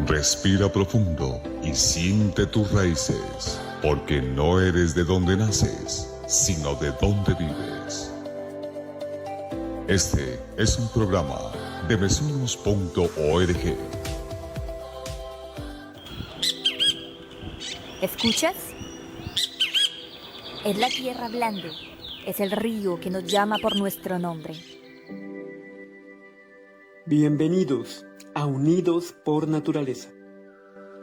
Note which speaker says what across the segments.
Speaker 1: Respira profundo y siente tus raíces, porque no eres de donde naces, sino de donde vives. Este es un programa de mesunos.org.
Speaker 2: ¿Escuchas? Es la tierra hablando, es el río que nos llama por nuestro nombre.
Speaker 3: Bienvenidos a Unidos por Naturaleza,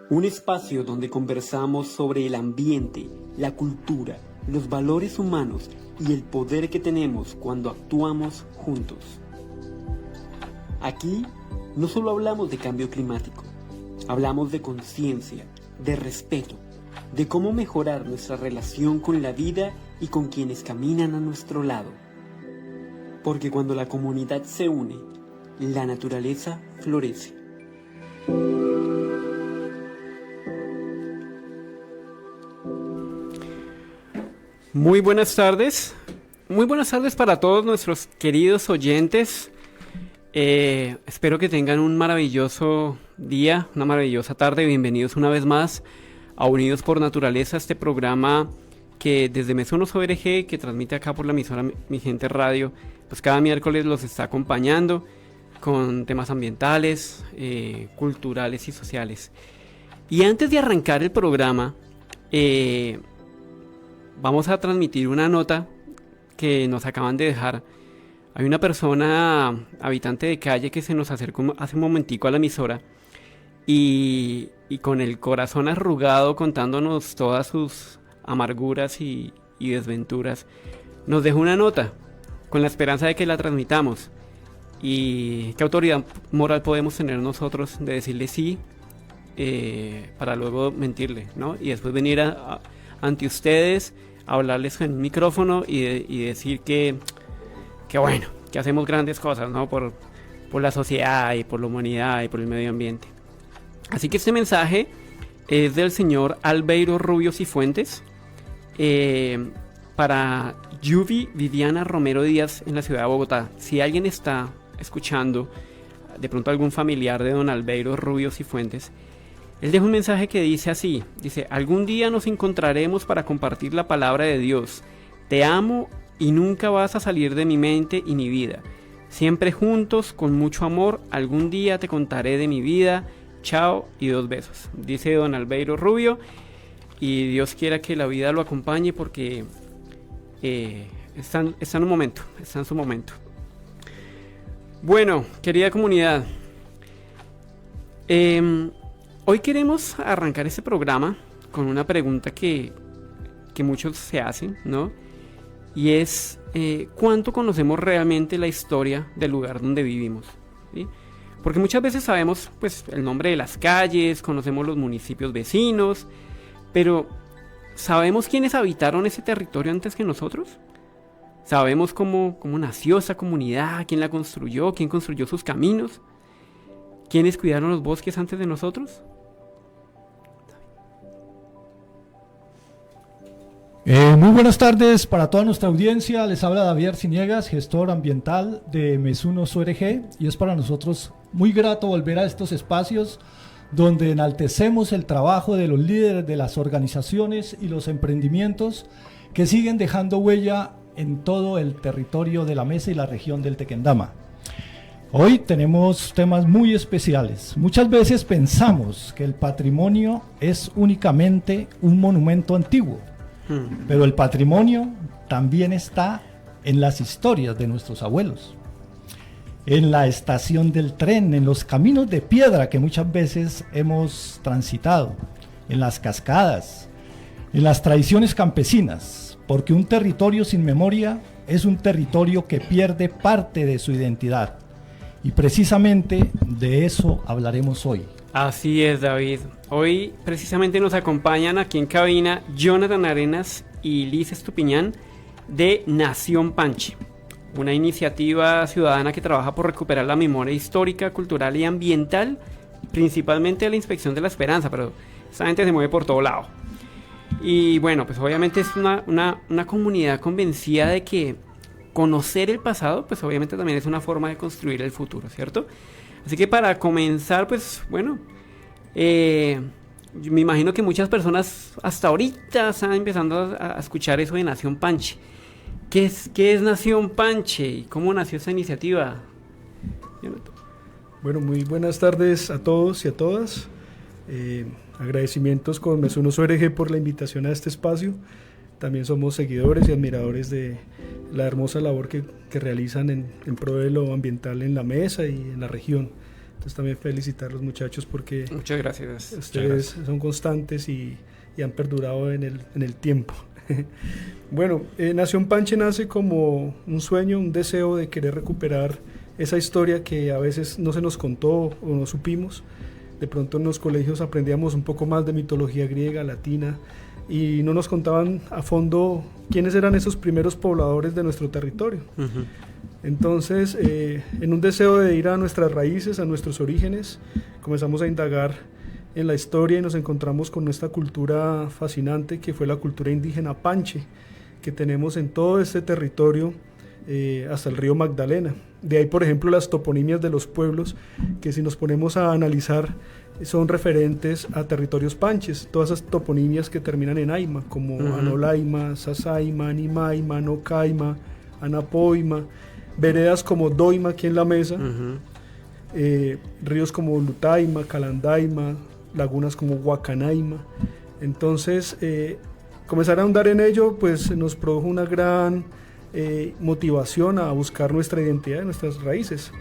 Speaker 3: un espacio donde conversamos sobre el ambiente, la cultura, los valores humanos y el poder que tenemos cuando actuamos juntos. Aquí no solo hablamos de cambio climático, hablamos de conciencia, de respeto, de cómo mejorar nuestra relación con la vida y con quienes caminan a nuestro lado. Porque cuando la comunidad se une, la naturaleza florece.
Speaker 4: Muy buenas tardes para todos nuestros queridos oyentes. Espero que tengan un maravilloso día, una maravillosa tarde. Bienvenidos una vez más a Unidos por Naturaleza, este programa que desde Mesunos.org, que transmite acá por la emisora Mi Gente Radio, pues cada miércoles los está acompañando con temas ambientales, culturales y sociales. Y antes de arrancar el programa, vamos a transmitir una nota que nos acaban de dejar. Hay una persona, habitante de calle, que se nos acercó hace un momentico a la emisora y con el corazón arrugado, contándonos todas sus amarguras y desventuras, nos dejó una nota con la esperanza de que la transmitamos. ¿Y qué autoridad moral podemos tener nosotros de decirle sí para luego mentirle, ¿no? Y después venir ante ustedes, a hablarles en un micrófono y decir que bueno, que hacemos grandes cosas, ¿no? Por la sociedad y por la humanidad y por el medio ambiente. Así que este mensaje es del señor Albeiro Rubio Cifuentes para Yuvi Viviana Romero Díaz en la ciudad de Bogotá. Si alguien está escuchando, de pronto algún familiar de don Albeiro Rubio Cifuentes, él deja un mensaje que dice así, dice: algún día nos encontraremos para compartir la palabra de Dios. Te amo y nunca vas a salir de mi mente y mi vida. Siempre juntos, con mucho amor, algún día te contaré de mi vida. Chao y 2 besos. Dice don Albeiro Rubio, y Dios quiera que la vida lo acompañe porque está en un momento, está en su momento. Bueno, querida comunidad, hoy queremos arrancar este programa con una pregunta que muchos se hacen, ¿no? Y es, ¿cuánto conocemos realmente la historia del lugar donde vivimos? ¿Sí? Porque muchas veces sabemos, pues, el nombre de las calles, conocemos los municipios vecinos, pero ¿sabemos quiénes habitaron ese territorio antes que nosotros? ¿Sabemos cómo nació esa comunidad? ¿Quién la construyó? ¿Quién construyó sus caminos? ¿Quiénes cuidaron los bosques antes de nosotros?
Speaker 5: Muy buenas tardes para toda nuestra audiencia. Les habla David Arciniegas, gestor ambiental de Mesunos.org, y es para nosotros muy grato volver a estos espacios donde enaltecemos el trabajo de los líderes de las organizaciones y los emprendimientos que siguen dejando huella en todo el territorio de la Mesa y la región del Tequendama. Hoy tenemos temas muy especiales. Muchas veces pensamos que el patrimonio es únicamente un monumento antiguo, pero el patrimonio también está en las historias de nuestros abuelos, en la estación del tren, en los caminos de piedra que muchas veces hemos transitado, en las cascadas, en las tradiciones campesinas, porque un territorio sin memoria es un territorio que pierde parte de su identidad. Y precisamente de eso hablaremos hoy.
Speaker 4: Así es, David. Hoy precisamente nos acompañan aquí en cabina Jonathan Arenas y Liz Estupiñán de Nación Panche, una iniciativa ciudadana que trabaja por recuperar la memoria histórica, cultural y ambiental, principalmente la Inspección de la Esperanza, pero esa gente se mueve por todo lado. Y bueno, pues obviamente es una comunidad convencida de que conocer el pasado, pues obviamente también es una forma de construir el futuro, ¿cierto? Así que para comenzar, pues bueno, Me imagino que muchas personas hasta ahorita están empezando a escuchar eso de Nación Panche. ¿Qué es Nación Panche y cómo nació esta iniciativa? Jonathan.
Speaker 6: Bueno, muy buenas tardes a todos y a todas. Agradecimientos con Mesunos ORG por la invitación a este espacio. También somos seguidores y admiradores de la hermosa labor que realizan en pro de lo ambiental en la mesa y en la región. Entonces también felicitar a los muchachos porque
Speaker 4: Muchas gracias.
Speaker 6: ustedes son constantes y han perdurado en el tiempo. Bueno, Nación Panche nace como un sueño, un deseo de querer recuperar esa historia que a veces no se nos contó o no supimos. De pronto en los colegios aprendíamos un poco más de mitología griega, latina, y no nos contaban a fondo quiénes eran esos primeros pobladores de nuestro territorio.
Speaker 4: Uh-huh.
Speaker 6: Entonces, en un deseo de ir a nuestras raíces, a nuestros orígenes, comenzamos a indagar en la historia y nos encontramos con esta cultura fascinante que fue la cultura indígena Panche, que tenemos en todo este territorio hasta el río Magdalena. De ahí, por ejemplo, las toponimias de los pueblos, que si nos ponemos a analizar, son referentes a territorios panches, todas esas toponimias que terminan en Aima, como Anolaima, Sasaima, Animaima, Nocaima, Anapoima, veredas como Doima aquí en la mesa, ríos como Lutaima, Calandaima, lagunas como Huacanaima. Entonces, comenzar a ahondar en ello, pues nos produjo una gran motivación a buscar nuestra identidad, nuestras raíces.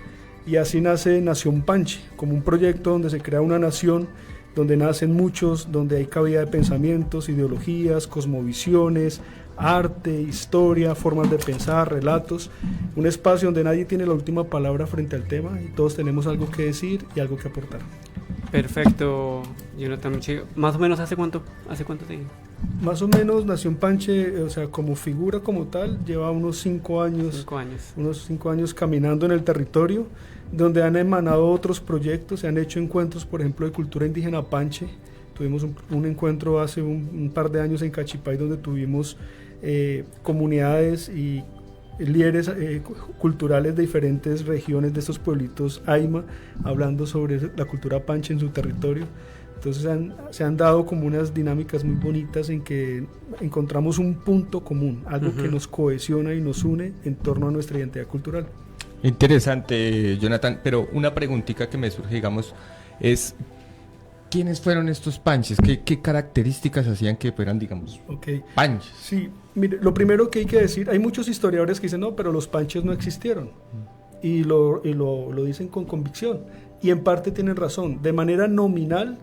Speaker 6: Y así nace Nación Panche, como un proyecto donde se crea una nación, donde nacen muchos, donde hay cabida de pensamientos, ideologías, cosmovisiones, arte, historia, formas de pensar, relatos, un espacio donde nadie tiene la última palabra frente al tema y todos tenemos algo que decir y algo que aportar.
Speaker 4: Perfecto, Jonathan. ¿Más o menos hace cuánto te digo?
Speaker 6: Más o menos Nación Panche, o sea, como figura como tal, lleva unos 5 años.
Speaker 4: 5 años.
Speaker 6: Unos 5 años caminando en el territorio, donde han emanado otros proyectos, se han hecho encuentros, por ejemplo, de cultura indígena Panche. Tuvimos un encuentro hace un par de años en Cachipay, donde tuvimos comunidades y líderes culturales de diferentes regiones de estos pueblitos Aima, hablando sobre la cultura Panche en su territorio. Entonces se han dado como unas dinámicas muy bonitas en que encontramos un punto común, algo que nos cohesiona y nos une en torno a nuestra identidad cultural.
Speaker 7: Interesante, Jonathan, pero una preguntita que me surge, digamos, es ¿quiénes fueron estos panches? ¿Qué características hacían que fueran, digamos, panches?
Speaker 6: Sí, mire, lo primero que hay que decir, hay muchos historiadores que dicen, no, pero los panches no existieron, y lo dicen con convicción, y en parte tienen razón. De manera nominal,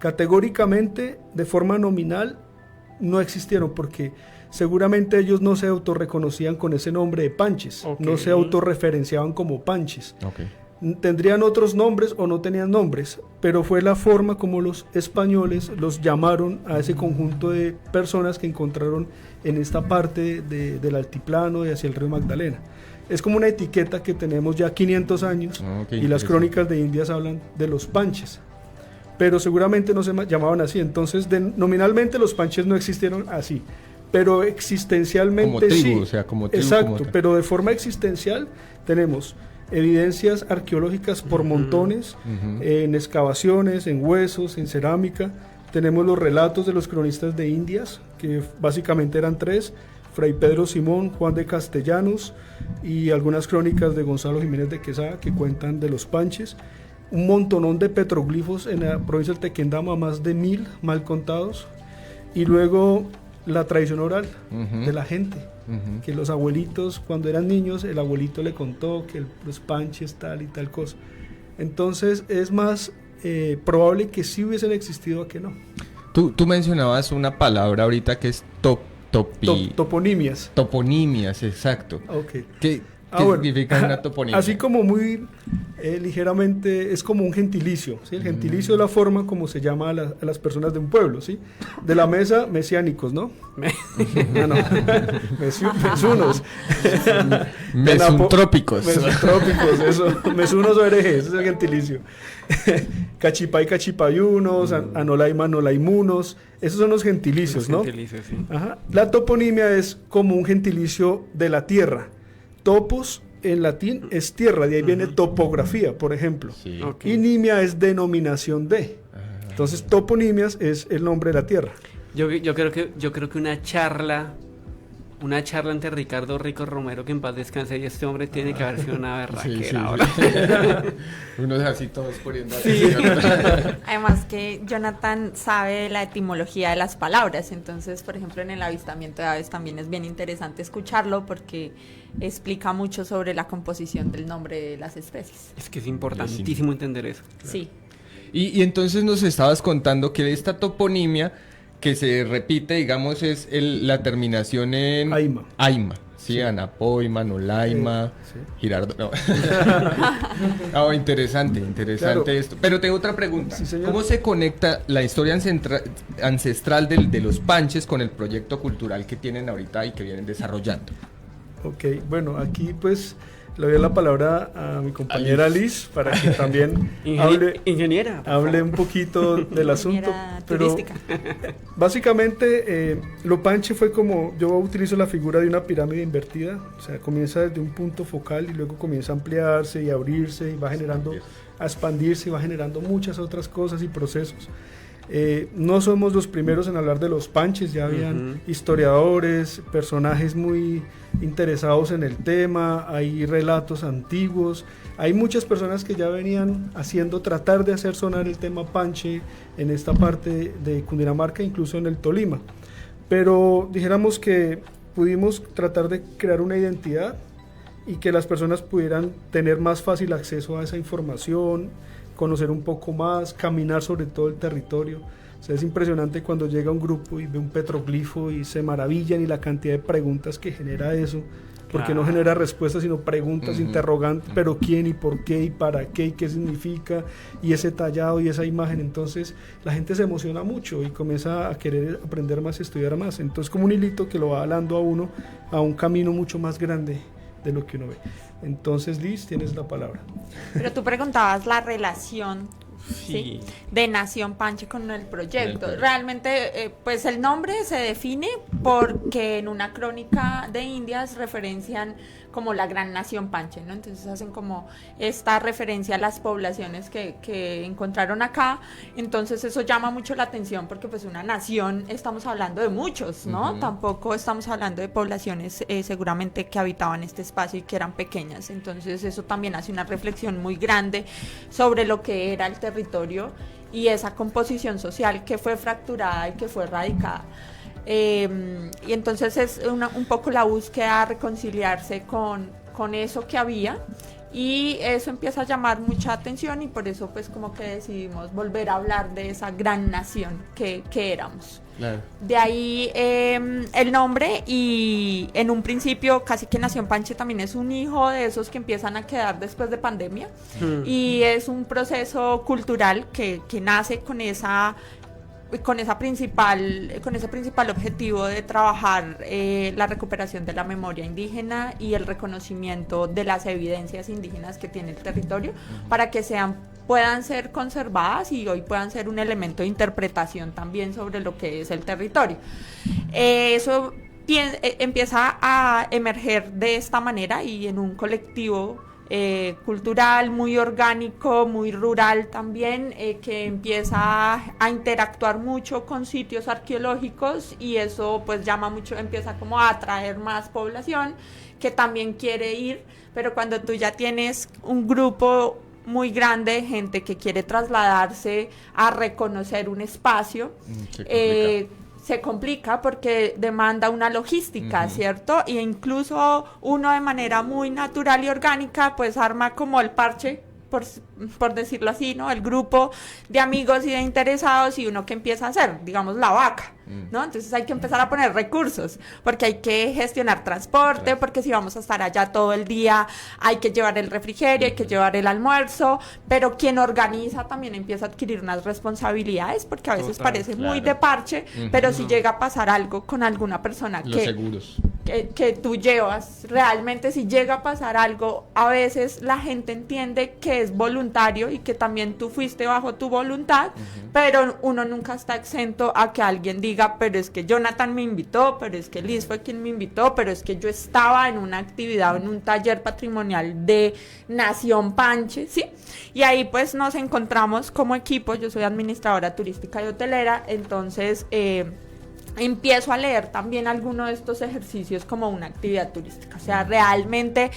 Speaker 6: categóricamente, de forma nominal, no existieron, porque seguramente ellos no se autorreconocían con ese nombre de panches, no se autorreferenciaban como panches. Tendrían otros nombres o no tenían nombres, pero fue la forma como los españoles los llamaron a ese conjunto de personas que encontraron en esta parte del altiplano y hacia el río Magdalena. Es como una etiqueta que tenemos ya 500 años y las crónicas de Indias hablan de los panches, pero seguramente no se llamaban así. Entonces nominalmente los panches no existieron así, pero existencialmente
Speaker 7: como tribu,
Speaker 6: sí.
Speaker 7: O sea, como tribu,
Speaker 6: exacto,
Speaker 7: como
Speaker 6: pero de forma existencial tenemos evidencias arqueológicas por montones, en excavaciones, en huesos, en cerámica. Tenemos los relatos de los cronistas de Indias, que básicamente eran 3, Fray Pedro Simón, Juan de Castellanos, y algunas crónicas de Gonzalo Jiménez de Quesada que cuentan de los panches. Un montonón de petroglifos en la provincia del Tequendama, más de 1000 mal contados. Y luego la tradición oral de la gente, que los abuelitos, cuando eran niños, el abuelito le contó que los panches tal y tal cosa. Entonces es más probable que sí hubiesen existido a que no.
Speaker 7: Tú mencionabas una palabra ahorita que es
Speaker 6: toponimias.
Speaker 7: Toponimias, exacto.
Speaker 6: Okay.
Speaker 7: ¿Qué significa una toponimia?
Speaker 6: Así como muy ligeramente, es como un gentilicio, ¿sí? El gentilicio es la forma como se llama a las personas de un pueblo, ¿sí? De la mesa, mesiánicos, ¿no? Mesunos.
Speaker 7: Mesuntrópicos.
Speaker 6: Mesuntrópicos, eso. Mesunos ORG, ese es el gentilicio. Cachipay, cachipayunos, Anolaima, anolaimunos, esos son los gentilicios, ¿no?
Speaker 4: Gentilicios, sí.
Speaker 6: Ajá. La toponimia es como un gentilicio de la tierra. Topos en latín es tierra, de ahí viene topografía, por ejemplo.
Speaker 7: Sí.
Speaker 6: Y nimia es denominación de. Entonces, toponimias es el nombre de la tierra.
Speaker 4: Yo creo que una charla entre Ricardo Rico Romero, que en paz descanse, y este hombre tiene que haber sido una berraquera ahora.
Speaker 7: Unos así todos poniendo
Speaker 8: Además que Jonathan sabe la etimología de las palabras, entonces por ejemplo en el avistamiento de aves también es bien interesante escucharlo porque explica mucho sobre la composición del nombre de las especies.
Speaker 4: Es que es importantísimo entender eso.
Speaker 8: Sí.
Speaker 7: Y entonces nos estabas contando que esta toponimia que se repite, digamos, es la terminación en
Speaker 6: Aima.
Speaker 7: Aima, sí, Anapoima, Nolaima,
Speaker 6: sí.
Speaker 7: Girardo, no. Interesante claro. Esto. Pero tengo otra pregunta.
Speaker 6: Sí, señor.
Speaker 7: ¿Cómo se conecta la historia ancestral de los panches con el proyecto cultural que tienen ahorita y que vienen desarrollando?
Speaker 6: Ok, bueno, aquí pues le doy la palabra a mi compañera Liz para que también hable un poquito del asunto. Pero básicamente lo panche fue como, yo utilizo la figura de una pirámide invertida, o sea, comienza desde un punto focal y luego comienza a ampliarse y a abrirse y va generando, a expandirse y va generando muchas otras cosas y procesos. No somos los primeros en hablar de los panches, ya habían historiadores, personajes muy interesados en el tema, hay relatos antiguos, hay muchas personas que ya venían tratar de hacer sonar el tema panche en esta parte de Cundinamarca, incluso en el Tolima, pero dijéramos que pudimos tratar de crear una identidad y que las personas pudieran tener más fácil acceso a esa información, conocer un poco más, caminar sobre todo el territorio. O sea, es impresionante cuando llega un grupo y ve un petroglifo y se maravillan y la cantidad de preguntas que genera eso, porque no genera respuestas sino preguntas interrogantes, pero quién y por qué y para qué y qué significa y ese tallado y esa imagen. Entonces la gente se emociona mucho y comienza a querer aprender más y estudiar más. Entonces como un hilito que lo va jalando a uno a un camino mucho más grande de lo que uno ve. Entonces, Liz, tienes la palabra.
Speaker 8: Pero tú preguntabas la relación ¿sí? de Nación Panche con el proyecto. Realmente, pues el nombre se define porque en una crónica de Indias referencian como la gran nación Panche, ¿no? Entonces hacen como esta referencia a las poblaciones que encontraron acá. Entonces eso llama mucho la atención porque pues una nación, estamos hablando de muchos, ¿no? Tampoco estamos hablando de poblaciones seguramente que habitaban este espacio y que eran pequeñas. Entonces eso también hace una reflexión muy grande sobre lo que era el territorio y esa composición social que fue fracturada y que fue erradicada. Y entonces es un poco la búsqueda de reconciliarse con eso que había y eso empieza a llamar mucha atención y por eso pues como que decidimos volver a hablar de esa gran nación que éramos. Claro. De ahí el nombre y en un principio casi que Nación Panche también es un hijo de esos que empiezan a quedar después de pandemia y es un proceso cultural que nace con ese principal objetivo de trabajar la recuperación de la memoria indígena y el reconocimiento de las evidencias indígenas que tiene el territorio para que puedan ser conservadas y hoy puedan ser un elemento de interpretación también sobre lo que es el territorio. Eso empieza a emerger de esta manera y en un colectivo cultural, muy orgánico, muy rural también, que empieza a interactuar mucho con sitios arqueológicos y eso pues empieza como a atraer más población que también quiere ir, pero cuando tú ya tienes un grupo muy grande de gente que quiere trasladarse a reconocer un espacio, se complica porque demanda una logística, ¿cierto? E incluso uno de manera muy natural y orgánica pues arma como el parche, por decirlo así, ¿no? El grupo de amigos y de interesados y uno que empieza a hacer, digamos, la vaca, ¿no? Entonces hay que empezar a poner recursos, porque hay que gestionar transporte, porque si vamos a estar allá todo el día hay que llevar el refrigerio, hay que llevar el almuerzo, pero quien organiza también empieza a adquirir unas responsabilidades, porque a veces parece muy de parche, pero si llega a pasar algo con alguna persona que tú llevas, realmente si llega a pasar algo, a veces la gente entiende que es voluntario voluntario y que también tú fuiste bajo tu voluntad, pero uno nunca está exento a que alguien diga, pero es que Jonathan me invitó, pero es que Liz fue quien me invitó, pero es que yo estaba en una actividad, en un taller patrimonial de Nación Panche, ¿sí? Y ahí pues nos encontramos como equipo. Yo soy administradora turística y hotelera, entonces empiezo a leer también algunos de estos ejercicios como una actividad turística. O sea, realmente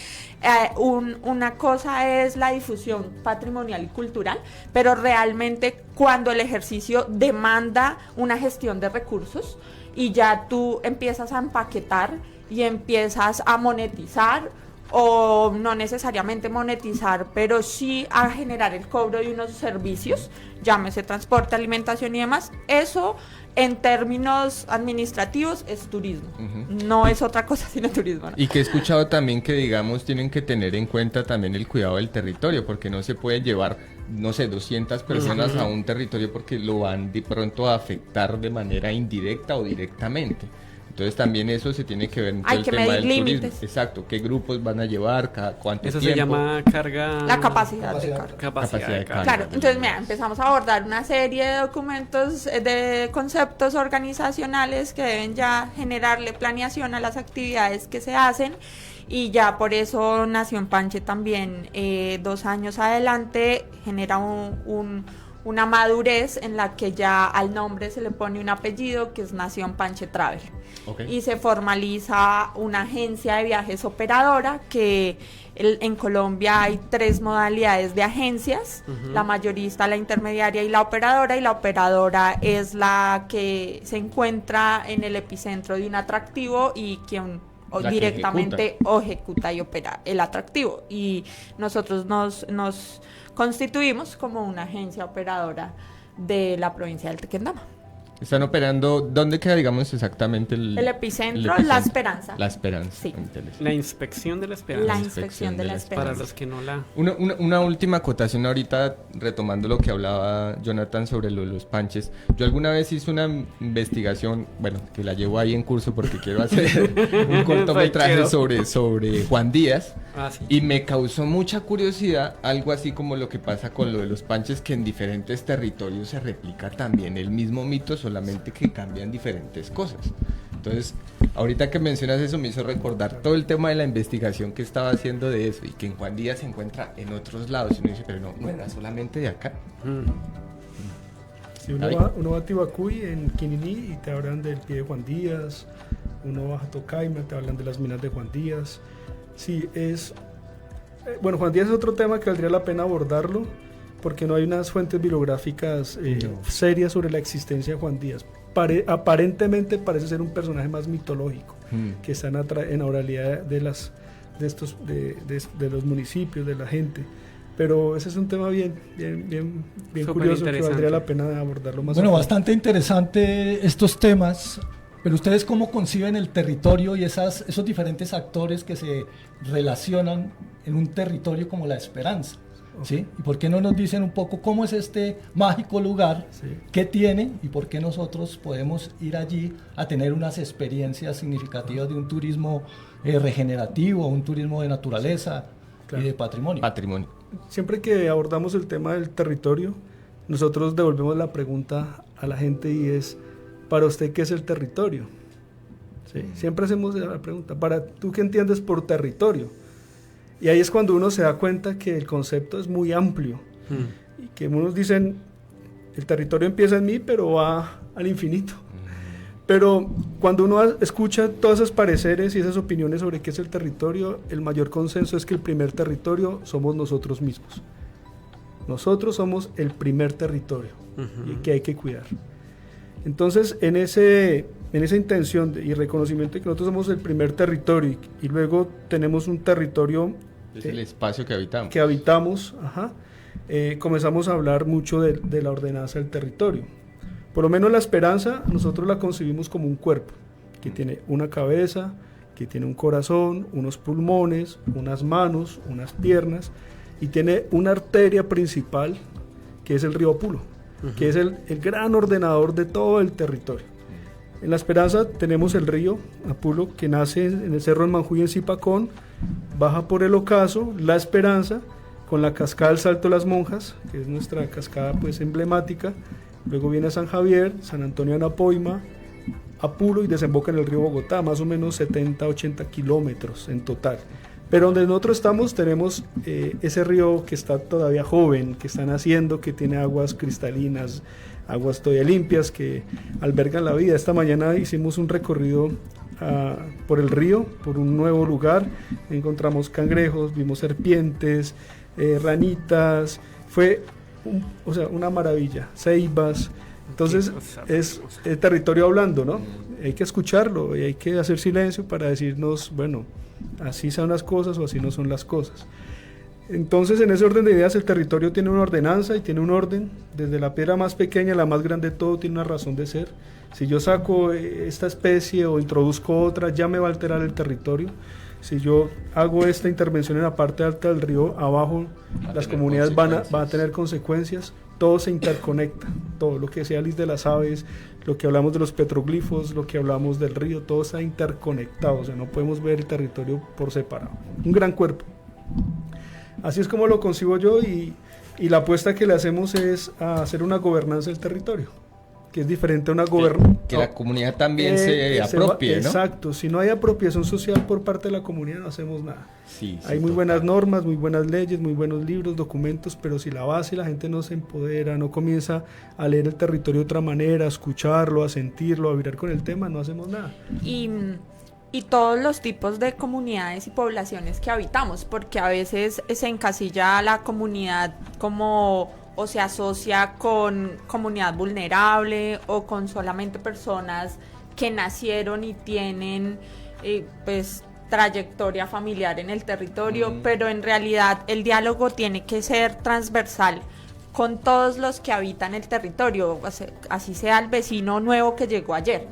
Speaker 8: una cosa es la difusión patrimonial y cultural, pero realmente cuando el ejercicio demanda una gestión de recursos y ya tú empiezas a empaquetar y empiezas a monetizar, o no necesariamente monetizar, pero sí a generar el cobro de unos servicios, llámese transporte, alimentación y demás, eso en términos administrativos es turismo, no es otra cosa sino turismo, ¿no?
Speaker 7: Y que he escuchado también que, digamos, tienen que tener en cuenta también el cuidado del territorio, porque no se pueden llevar, no sé, 200 personas a un territorio porque lo van de pronto a afectar de manera indirecta o directamente. Entonces también eso se tiene que ver en todo el tema del turismo. Exacto, qué grupos van a llevar, cada cuánto
Speaker 4: eso
Speaker 7: tiempo.
Speaker 4: Se llama carga...
Speaker 8: La capacidad de carga.
Speaker 4: Capacidad de carga.
Speaker 8: Claro, entonces mira, empezamos a abordar una serie de documentos, de conceptos organizacionales que deben ya generarle planeación a las actividades que se hacen, y ya por eso Nación Panche también 2 años adelante genera una madurez en la que ya al nombre se le pone un apellido que es Nación Panche Travel. Y se formaliza una agencia de viajes operadora que en Colombia hay 3 modalidades de agencias, la mayorista, la intermediaria y la operadora es la que se encuentra en el epicentro de un atractivo y quien directamente ejecuta y opera el atractivo, y nosotros nos constituimos como una agencia operadora de la provincia del Tequendama.
Speaker 7: Están operando, ¿dónde queda, digamos, exactamente el
Speaker 8: epicentro? La Esperanza.
Speaker 7: La Esperanza.
Speaker 8: Sí.
Speaker 4: La inspección de la Esperanza.
Speaker 8: La inspección de la Esperanza.
Speaker 4: Para los que no la...
Speaker 7: Una última acotación ahorita, retomando lo que hablaba Jonathan sobre los panches. Yo alguna vez hice una investigación, bueno, que la llevo ahí en curso porque quiero hacer un cortometraje sobre Juan Díaz.
Speaker 4: Sí.
Speaker 7: Y me causó mucha curiosidad algo así como lo que pasa con lo de los panches, que en diferentes territorios se replica también el mismo mito, solamente que cambian diferentes cosas. Entonces, ahorita que mencionas eso me hizo recordar todo el tema de la investigación que estaba haciendo de eso, y que en Juan Díaz se encuentra en otros lados, y uno dice, pero no era solamente de acá.
Speaker 6: Si uno va a Tibacuy, en Quininí, y te hablan del pie de Juan Díaz. Uno va a Tocaima, te hablan de las minas de Juan Díaz. Sí, bueno, Juan Díaz es otro tema que valdría la pena abordarlo, porque no hay unas fuentes bibliográficas serias sobre la existencia de Juan Díaz. Aparentemente parece ser un personaje más mitológico, que está en la oralidad de los municipios, de la gente. Pero ese es un tema bien curioso, que valdría la pena abordarlo más.
Speaker 5: Bueno, bastante interesante estos temas. Pero ustedes, ¿cómo conciben el territorio y esos diferentes actores que se relacionan en un territorio como La Esperanza? ¿Sí? ¿Y por qué no nos dicen un poco cómo es este mágico lugar, qué tiene y por qué nosotros podemos ir allí a tener unas experiencias significativas de un turismo regenerativo, un turismo de naturaleza y de patrimonio?
Speaker 6: Siempre que abordamos el tema del territorio, nosotros devolvemos la pregunta a la gente, y es: ¿para usted qué es el territorio? ¿Sí? Siempre hacemos la pregunta: ¿para tú qué entiendes por territorio? Y ahí es cuando uno se da cuenta que el concepto es muy amplio, y que unos dicen, el territorio empieza en mí, pero va al infinito. Pero cuando uno escucha todos esos pareceres y esas opiniones sobre qué es el territorio, el mayor consenso es que el primer territorio somos nosotros mismos. Nosotros somos el primer territorio, y que hay que cuidar. Entonces, en esa intención y reconocimiento de que nosotros somos el primer territorio, y luego tenemos un territorio...
Speaker 7: Es el espacio que habitamos.
Speaker 6: Comenzamos a hablar mucho de la ordenanza del territorio. Por lo menos La Esperanza, nosotros la concebimos como un cuerpo, que tiene una cabeza, que tiene un corazón, unos pulmones, unas manos, unas piernas, y tiene una arteria principal, que es el río Apulo, que es el gran ordenador de todo el territorio. En La Esperanza tenemos el río Apulo, que nace en el Cerro del Manjuy, en Zipacón, baja por el Ocaso, La Esperanza, con la cascada del Salto de las Monjas, que es nuestra cascada pues emblemática. Luego viene San Javier, San Antonio de Anapoima, Apulo y desemboca en el río Bogotá, más o menos 70-80 kilómetros en total. Pero donde nosotros estamos tenemos ese río que está todavía joven, que está naciendo, que tiene aguas cristalinas, aguas todavía limpias, que albergan la vida. Esta mañana hicimos un recorrido por el río, por un nuevo lugar, encontramos cangrejos, vimos serpientes, ranitas, fue una maravilla, ceibas. Entonces es el territorio hablando, ¿no? Hay que escucharlo y hay que hacer silencio para decirnos, bueno, así son las cosas o así no son las cosas. Entonces, en ese orden de ideas, el territorio tiene una ordenanza y tiene un orden, desde la piedra más pequeña a la más grande, todo tiene una razón de ser. Si yo saco esta especie o introduzco otra, ya me va a alterar el territorio. Si yo hago esta intervención en la parte alta del río, abajo las comunidades van a tener consecuencias. Todo se interconecta, todo lo que sea Liz de las aves, lo que hablamos de los petroglifos, lo que hablamos del río, todo está interconectado, o sea, no podemos ver el territorio por separado. Un gran cuerpo. Así es como lo concibo yo y la apuesta que le hacemos es a hacer una gobernanza del territorio, que es diferente a una gobernanza.
Speaker 7: Que la comunidad también se apropie, ¿no?
Speaker 6: Exacto, si no hay apropiación social por parte de la comunidad no hacemos nada.
Speaker 7: Sí,
Speaker 6: hay muy buenas normas, muy buenas leyes, muy buenos libros, documentos, pero si la base la gente no se empodera, no comienza a leer el territorio de otra manera, a escucharlo, a sentirlo, a vibrar con el tema, no hacemos nada.
Speaker 8: Y todos los tipos de comunidades y poblaciones que habitamos, porque a veces se encasilla a la comunidad como o se asocia con comunidad vulnerable o con solamente personas que nacieron y tienen pues trayectoria familiar en el territorio, pero en realidad el diálogo tiene que ser transversal con todos los que habitan el territorio, así sea el vecino nuevo que llegó ayer,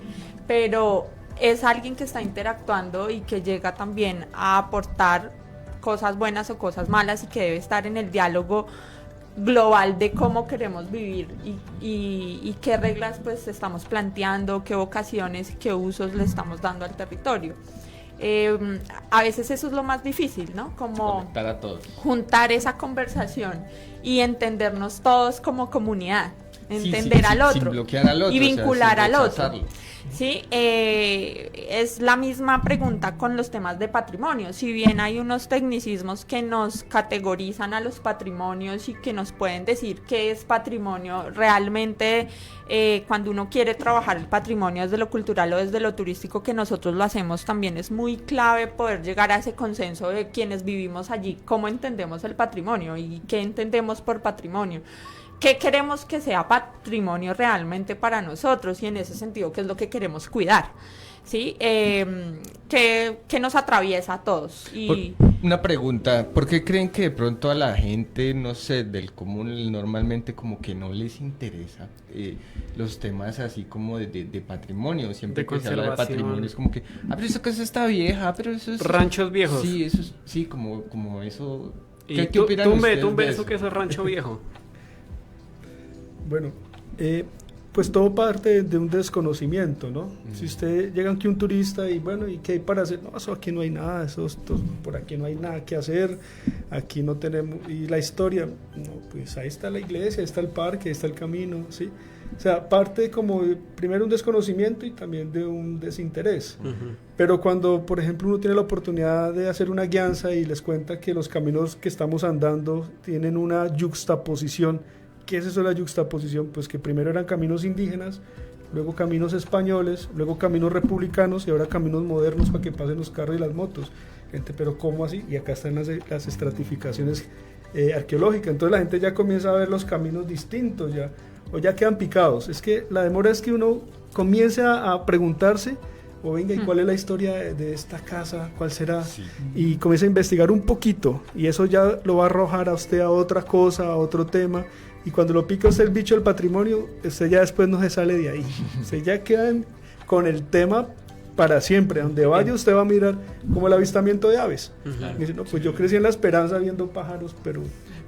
Speaker 8: pero es alguien que está interactuando y que llega también a aportar cosas buenas o cosas malas y que debe estar en el diálogo global de cómo queremos vivir y qué reglas pues estamos planteando, qué vocaciones, qué usos le estamos dando al territorio. A veces eso es lo más difícil, ¿no? Como
Speaker 7: conectar a todos,
Speaker 8: juntar esa conversación y entendernos todos como comunidad, entender al otro,
Speaker 7: sin bloquear al otro,
Speaker 8: y vincular
Speaker 7: o sea,
Speaker 8: al otro. Sí, es la misma pregunta con los temas de patrimonio. Si bien hay unos tecnicismos que nos categorizan a los patrimonios y que nos pueden decir qué es patrimonio, realmente cuando uno quiere trabajar el patrimonio desde lo cultural o desde lo turístico, que nosotros lo hacemos, también es muy clave poder llegar a ese consenso de quienes vivimos allí, cómo entendemos el patrimonio y qué entendemos por patrimonio. ¿Qué queremos que sea patrimonio realmente para nosotros? Y en ese sentido, ¿qué es lo que queremos cuidar? ¿Sí? ¿Qué nos atraviesa a todos?
Speaker 7: Una pregunta, ¿por qué creen que de pronto a la gente, no sé, del común normalmente como que no les interesa los temas así como de patrimonio? Siempre que se habla de patrimonio es como que, pero esa casa está vieja, pero eso es...
Speaker 4: Ranchos viejos.
Speaker 7: Sí, eso es, sí, como eso...
Speaker 4: ¿Qué opinan ustedes de eso que es el rancho viejo?
Speaker 6: Bueno, pues todo parte de un desconocimiento, ¿no? Si usted llega aquí un turista y bueno, ¿y qué hay para hacer? No, eso aquí no hay nada, por aquí no hay nada que hacer, aquí no tenemos, y la historia, no, pues ahí está la iglesia, ahí está el parque, ahí está el camino, ¿sí? O sea, parte como primero un desconocimiento y también de un desinterés. Pero cuando, por ejemplo, uno tiene la oportunidad de hacer una guianza y les cuenta que los caminos que estamos andando tienen una yuxtaposición. ¿Qué es eso de la yuxtaposición? Pues que primero eran caminos indígenas, luego caminos españoles, luego caminos republicanos y ahora caminos modernos para que pasen los carros y las motos. Gente, pero ¿cómo así? Y acá están las estratificaciones arqueológicas. Entonces la gente ya comienza a ver los caminos distintos ya, o ya quedan picados. Es que la demora es que uno comience a preguntarse, o venga, ¿y cuál es la historia de esta casa? ¿Cuál será? Sí. Y comienza a investigar un poquito, y eso ya lo va a arrojar a usted a otra cosa, a otro tema. Y cuando lo pica usted el bicho del patrimonio, usted ya después no se sale de ahí. Usted ya queda con el tema para siempre. Donde vaya usted va a mirar como el avistamiento de aves. Y dice, no, pues yo crecí en la esperanza viendo pájaros, pero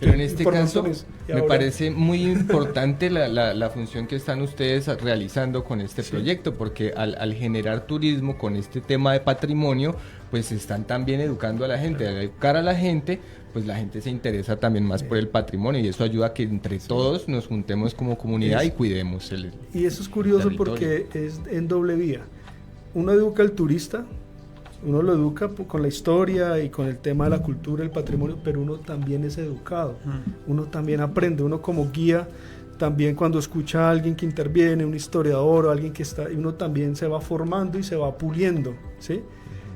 Speaker 7: Pero en este
Speaker 6: por
Speaker 7: caso
Speaker 6: montones. Y
Speaker 7: me
Speaker 6: ahora-
Speaker 7: parece muy importante la función que están ustedes realizando con este proyecto, porque al generar turismo con este tema de patrimonio, pues están también educando a la gente. Al educar a la gente, pues la gente se interesa también más por el patrimonio y eso ayuda a que entre todos nos juntemos como comunidad y cuidemos el
Speaker 6: Y eso es curioso
Speaker 7: territorio.
Speaker 6: porque es en doble vía. Uno educa al turista, uno lo educa con la historia y con el tema de la cultura, el patrimonio, pero uno también es educado, uno también aprende, uno como guía, también cuando escucha a alguien que interviene, un historiador o alguien que está, uno también se va formando y se va puliendo, ¿sí?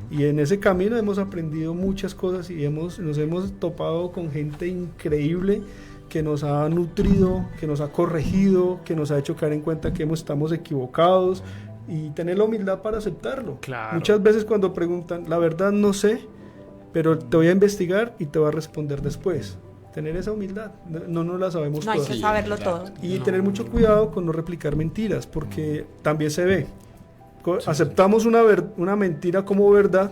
Speaker 6: Y en ese camino hemos aprendido muchas cosas y nos hemos topado con gente increíble que nos ha nutrido, que nos ha corregido, que nos ha hecho caer en cuenta que estamos equivocados y tener la humildad para aceptarlo.
Speaker 4: Claro.
Speaker 6: Muchas veces cuando preguntan, la verdad no sé, pero te voy a investigar y te voy a responder después. Tener esa humildad, no la sabemos
Speaker 8: No hay
Speaker 6: todas.
Speaker 8: que saberlo todo.
Speaker 6: Y tener mucho cuidado con no replicar mentiras, porque también se ve. Aceptamos una mentira como verdad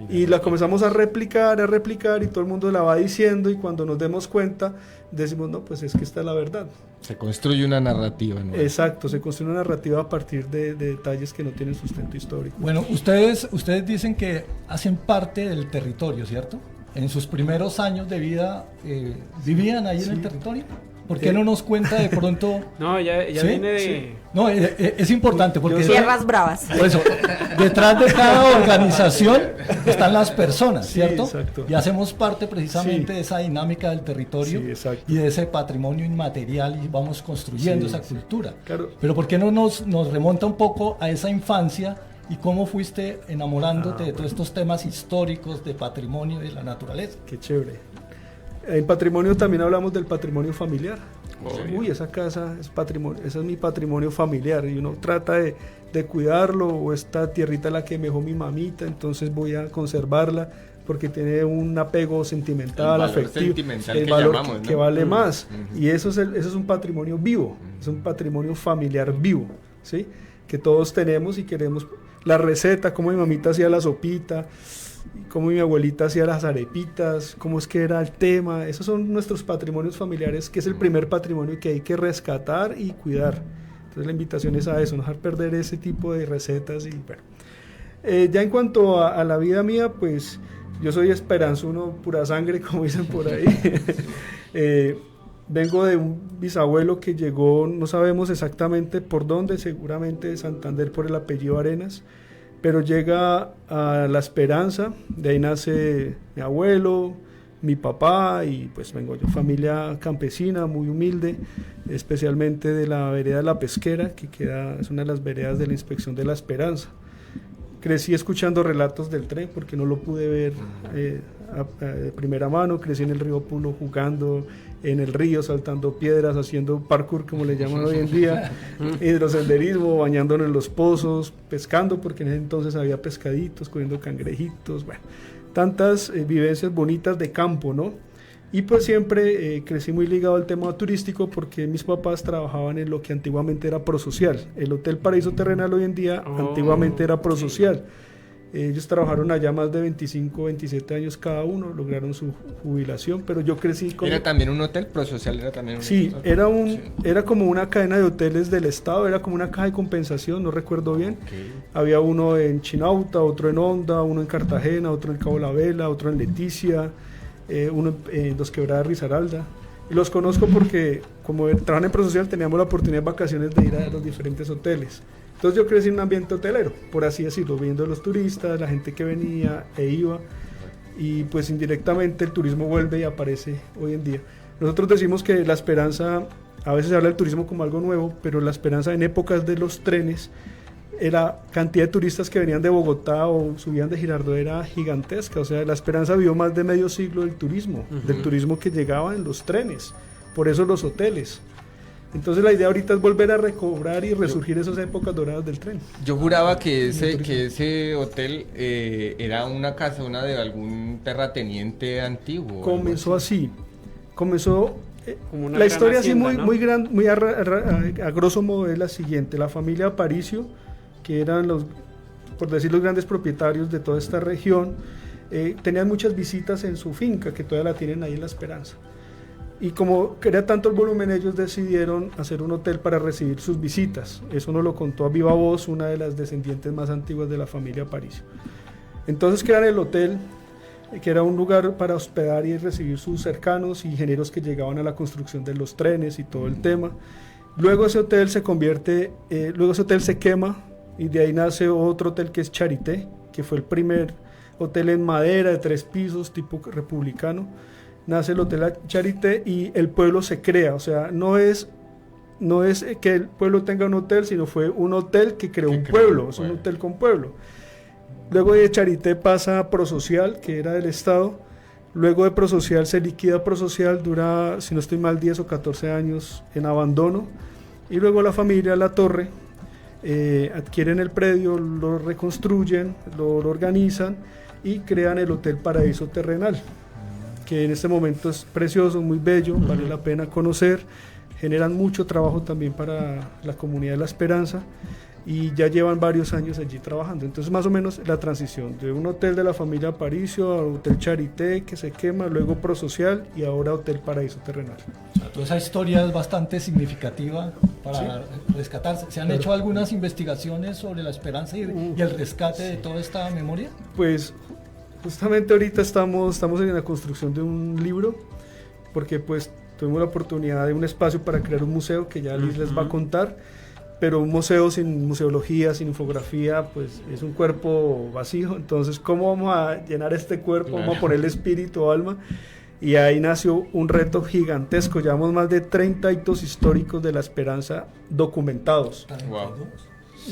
Speaker 6: y la comenzamos a replicar y todo el mundo la va diciendo y cuando nos demos cuenta decimos, no, pues es que esta es la verdad.
Speaker 7: Se construye una narrativa, ¿no?
Speaker 6: Exacto, se construye una narrativa a partir de detalles que no tienen sustento histórico.
Speaker 5: Bueno, ustedes dicen que hacen parte del territorio, ¿cierto? En sus primeros años de vida, ¿vivían ahí en el territorio? ¿Por qué no nos cuenta de pronto?
Speaker 4: No, ella
Speaker 5: ¿Sí?
Speaker 4: viene de...
Speaker 5: No, es importante porque
Speaker 8: Tierras bravas.
Speaker 5: por eso, detrás de cada organización están las personas,
Speaker 6: Sí,
Speaker 5: ¿cierto?
Speaker 6: exacto.
Speaker 5: Y hacemos parte precisamente
Speaker 6: Sí.
Speaker 5: de esa dinámica del territorio
Speaker 6: Sí, exacto.
Speaker 5: y de ese patrimonio inmaterial y vamos construyendo
Speaker 6: Sí,
Speaker 5: esa
Speaker 6: sí.
Speaker 5: cultura.
Speaker 6: Claro.
Speaker 5: Pero ¿por qué no nos remonta un poco a esa infancia y cómo fuiste enamorándote de todos estos temas históricos de patrimonio y de la naturaleza?
Speaker 6: Qué chévere. En patrimonio también hablamos del patrimonio familiar. Uy, esa casa es patrimonio, ese es mi patrimonio familiar y uno trata de cuidarlo, o esta tierrita la que me dejó mi mamita, entonces voy a conservarla porque tiene un apego sentimental,
Speaker 7: El valor
Speaker 6: afectivo,
Speaker 7: sentimental
Speaker 6: el
Speaker 7: que
Speaker 6: valor
Speaker 7: llamamos, ¿no?
Speaker 6: que vale más.
Speaker 7: Ujú.
Speaker 6: Y eso es un patrimonio vivo, es un patrimonio familiar vivo, ¿sí? Que todos tenemos y queremos. La receta, cómo mi mamita hacía la sopita, cómo mi abuelita hacía las arepitas, cómo es que era el tema. Esos son nuestros patrimonios familiares, que es el primer patrimonio que hay que rescatar y cuidar. Entonces la invitación es a eso, no dejar perder ese tipo de recetas. Y bueno. Ya en cuanto a la vida mía, pues yo soy esperanzuno, pura sangre, como dicen por ahí. Vengo de un bisabuelo que llegó, no sabemos exactamente por dónde, seguramente de Santander por el apellido Arenas, pero llega a La Esperanza, de ahí nace mi abuelo, mi papá y pues vengo yo, familia campesina, muy humilde, especialmente de la vereda de La Pesquera, que es una de las veredas de la Inspección de La Esperanza. Crecí escuchando relatos del tren porque no lo pude ver de primera mano, crecí en el río Puno jugando en el río, saltando piedras, haciendo parkour como le llaman hoy en día, hidrosenderismo, bañándonos en los pozos, pescando porque en ese entonces había pescaditos, cogiendo cangrejitos, bueno, tantas vivencias bonitas de campo, ¿no? Y pues siempre crecí muy ligado al tema turístico porque mis papás trabajaban en lo que antiguamente era Prosocial. El Hotel Paraíso Terrenal hoy en día antiguamente era Prosocial. Ellos trabajaron allá más de 25, 27 años cada uno, lograron su jubilación, pero yo crecí con...
Speaker 7: ¿Era también un hotel? ¿Prosocial era también un
Speaker 6: Sí,
Speaker 7: hotel?
Speaker 6: era como una cadena de hoteles del Estado, era como una caja de compensación, no recuerdo bien. Había uno en Chinauta, otro en Honda, uno en Cartagena, otro en Cabo La Vela, otro en Leticia, uno en Dos Quebradas, Risaralda. Y los conozco porque como trabajan en Prosocial teníamos la oportunidad de vacaciones de ir a los diferentes hoteles. Entonces yo crecí en un ambiente hotelero, por así decirlo, viendo a los turistas, la gente que venía e iba, y pues indirectamente el turismo vuelve y aparece hoy en día. Nosotros decimos que La Esperanza, a veces se habla del turismo como algo nuevo, pero La Esperanza en épocas de los trenes, la cantidad de turistas que venían de Bogotá o subían de Girardot era gigantesca, o sea, La Esperanza vivió más de medio siglo del turismo que llegaba en los trenes, por eso los hoteles. Entonces la idea ahorita es volver a recobrar y resurgir esas épocas doradas del tren.
Speaker 7: Yo juraba que ese hotel era una casa, una de algún terrateniente antiguo.
Speaker 6: Comenzó
Speaker 7: así.
Speaker 6: Comenzó
Speaker 4: Como una
Speaker 6: la
Speaker 4: gran
Speaker 6: historia
Speaker 4: hacienda,
Speaker 6: así
Speaker 4: ¿no?
Speaker 6: muy a grosso modo es la siguiente. La familia Aparicio, que eran por decir los grandes propietarios de toda esta región, tenían muchas visitas en su finca, que todavía la tienen ahí en La Esperanza. Y como era tanto el volumen, ellos decidieron hacer un hotel para recibir sus visitas. Eso nos lo contó a viva voz una de las descendientes más antiguas de la familia Aparicio. Entonces crean el hotel, que era un lugar para hospedar y recibir sus cercanos y ingenieros que llegaban a la construcción de los trenes y todo el tema. Luego ese hotel luego ese hotel se quema y de ahí nace otro hotel que es Charité, que fue el primer hotel en madera de 3 pisos tipo republicano. Nace el hotel Charité y el pueblo se crea, o sea, no es que el pueblo tenga un hotel, sino fue un hotel que creó un pueblo, es un hotel con pueblo. Luego de Charité pasa a Prosocial, que era del Estado. Luego de Prosocial se liquida Prosocial, dura, si no estoy mal, 10 o 14 años en abandono. Y luego la familia La Torre adquieren el predio, lo reconstruyen, lo organizan y crean el Hotel Paraíso Terrenal, que en este momento es precioso, muy bello, vale la pena conocer. Generan mucho trabajo también para la comunidad de La Esperanza. Y ya llevan varios años allí trabajando. Entonces más o menos la transición de un hotel de la familia Aparicio a Hotel Charité, que se quema, luego Prosocial y ahora Hotel Paraíso Terrenal.
Speaker 5: O sea, toda esa historia es bastante significativa para rescatarse. ¿Se han hecho algunas investigaciones sobre La Esperanza y el rescate de toda esta memoria?
Speaker 6: Pues justamente ahorita estamos en la construcción de un libro, porque pues tuvimos la oportunidad de un espacio para crear un museo que ya Liz les va a contar. Pero un museo sin museología, sin infografía, pues es un cuerpo vacío. Entonces, ¿cómo vamos a llenar este cuerpo? Vamos a ponerle espíritu, alma. Y ahí nació un reto gigantesco. Llevamos más de 30 hitos históricos de La Esperanza documentados.
Speaker 7: Wow.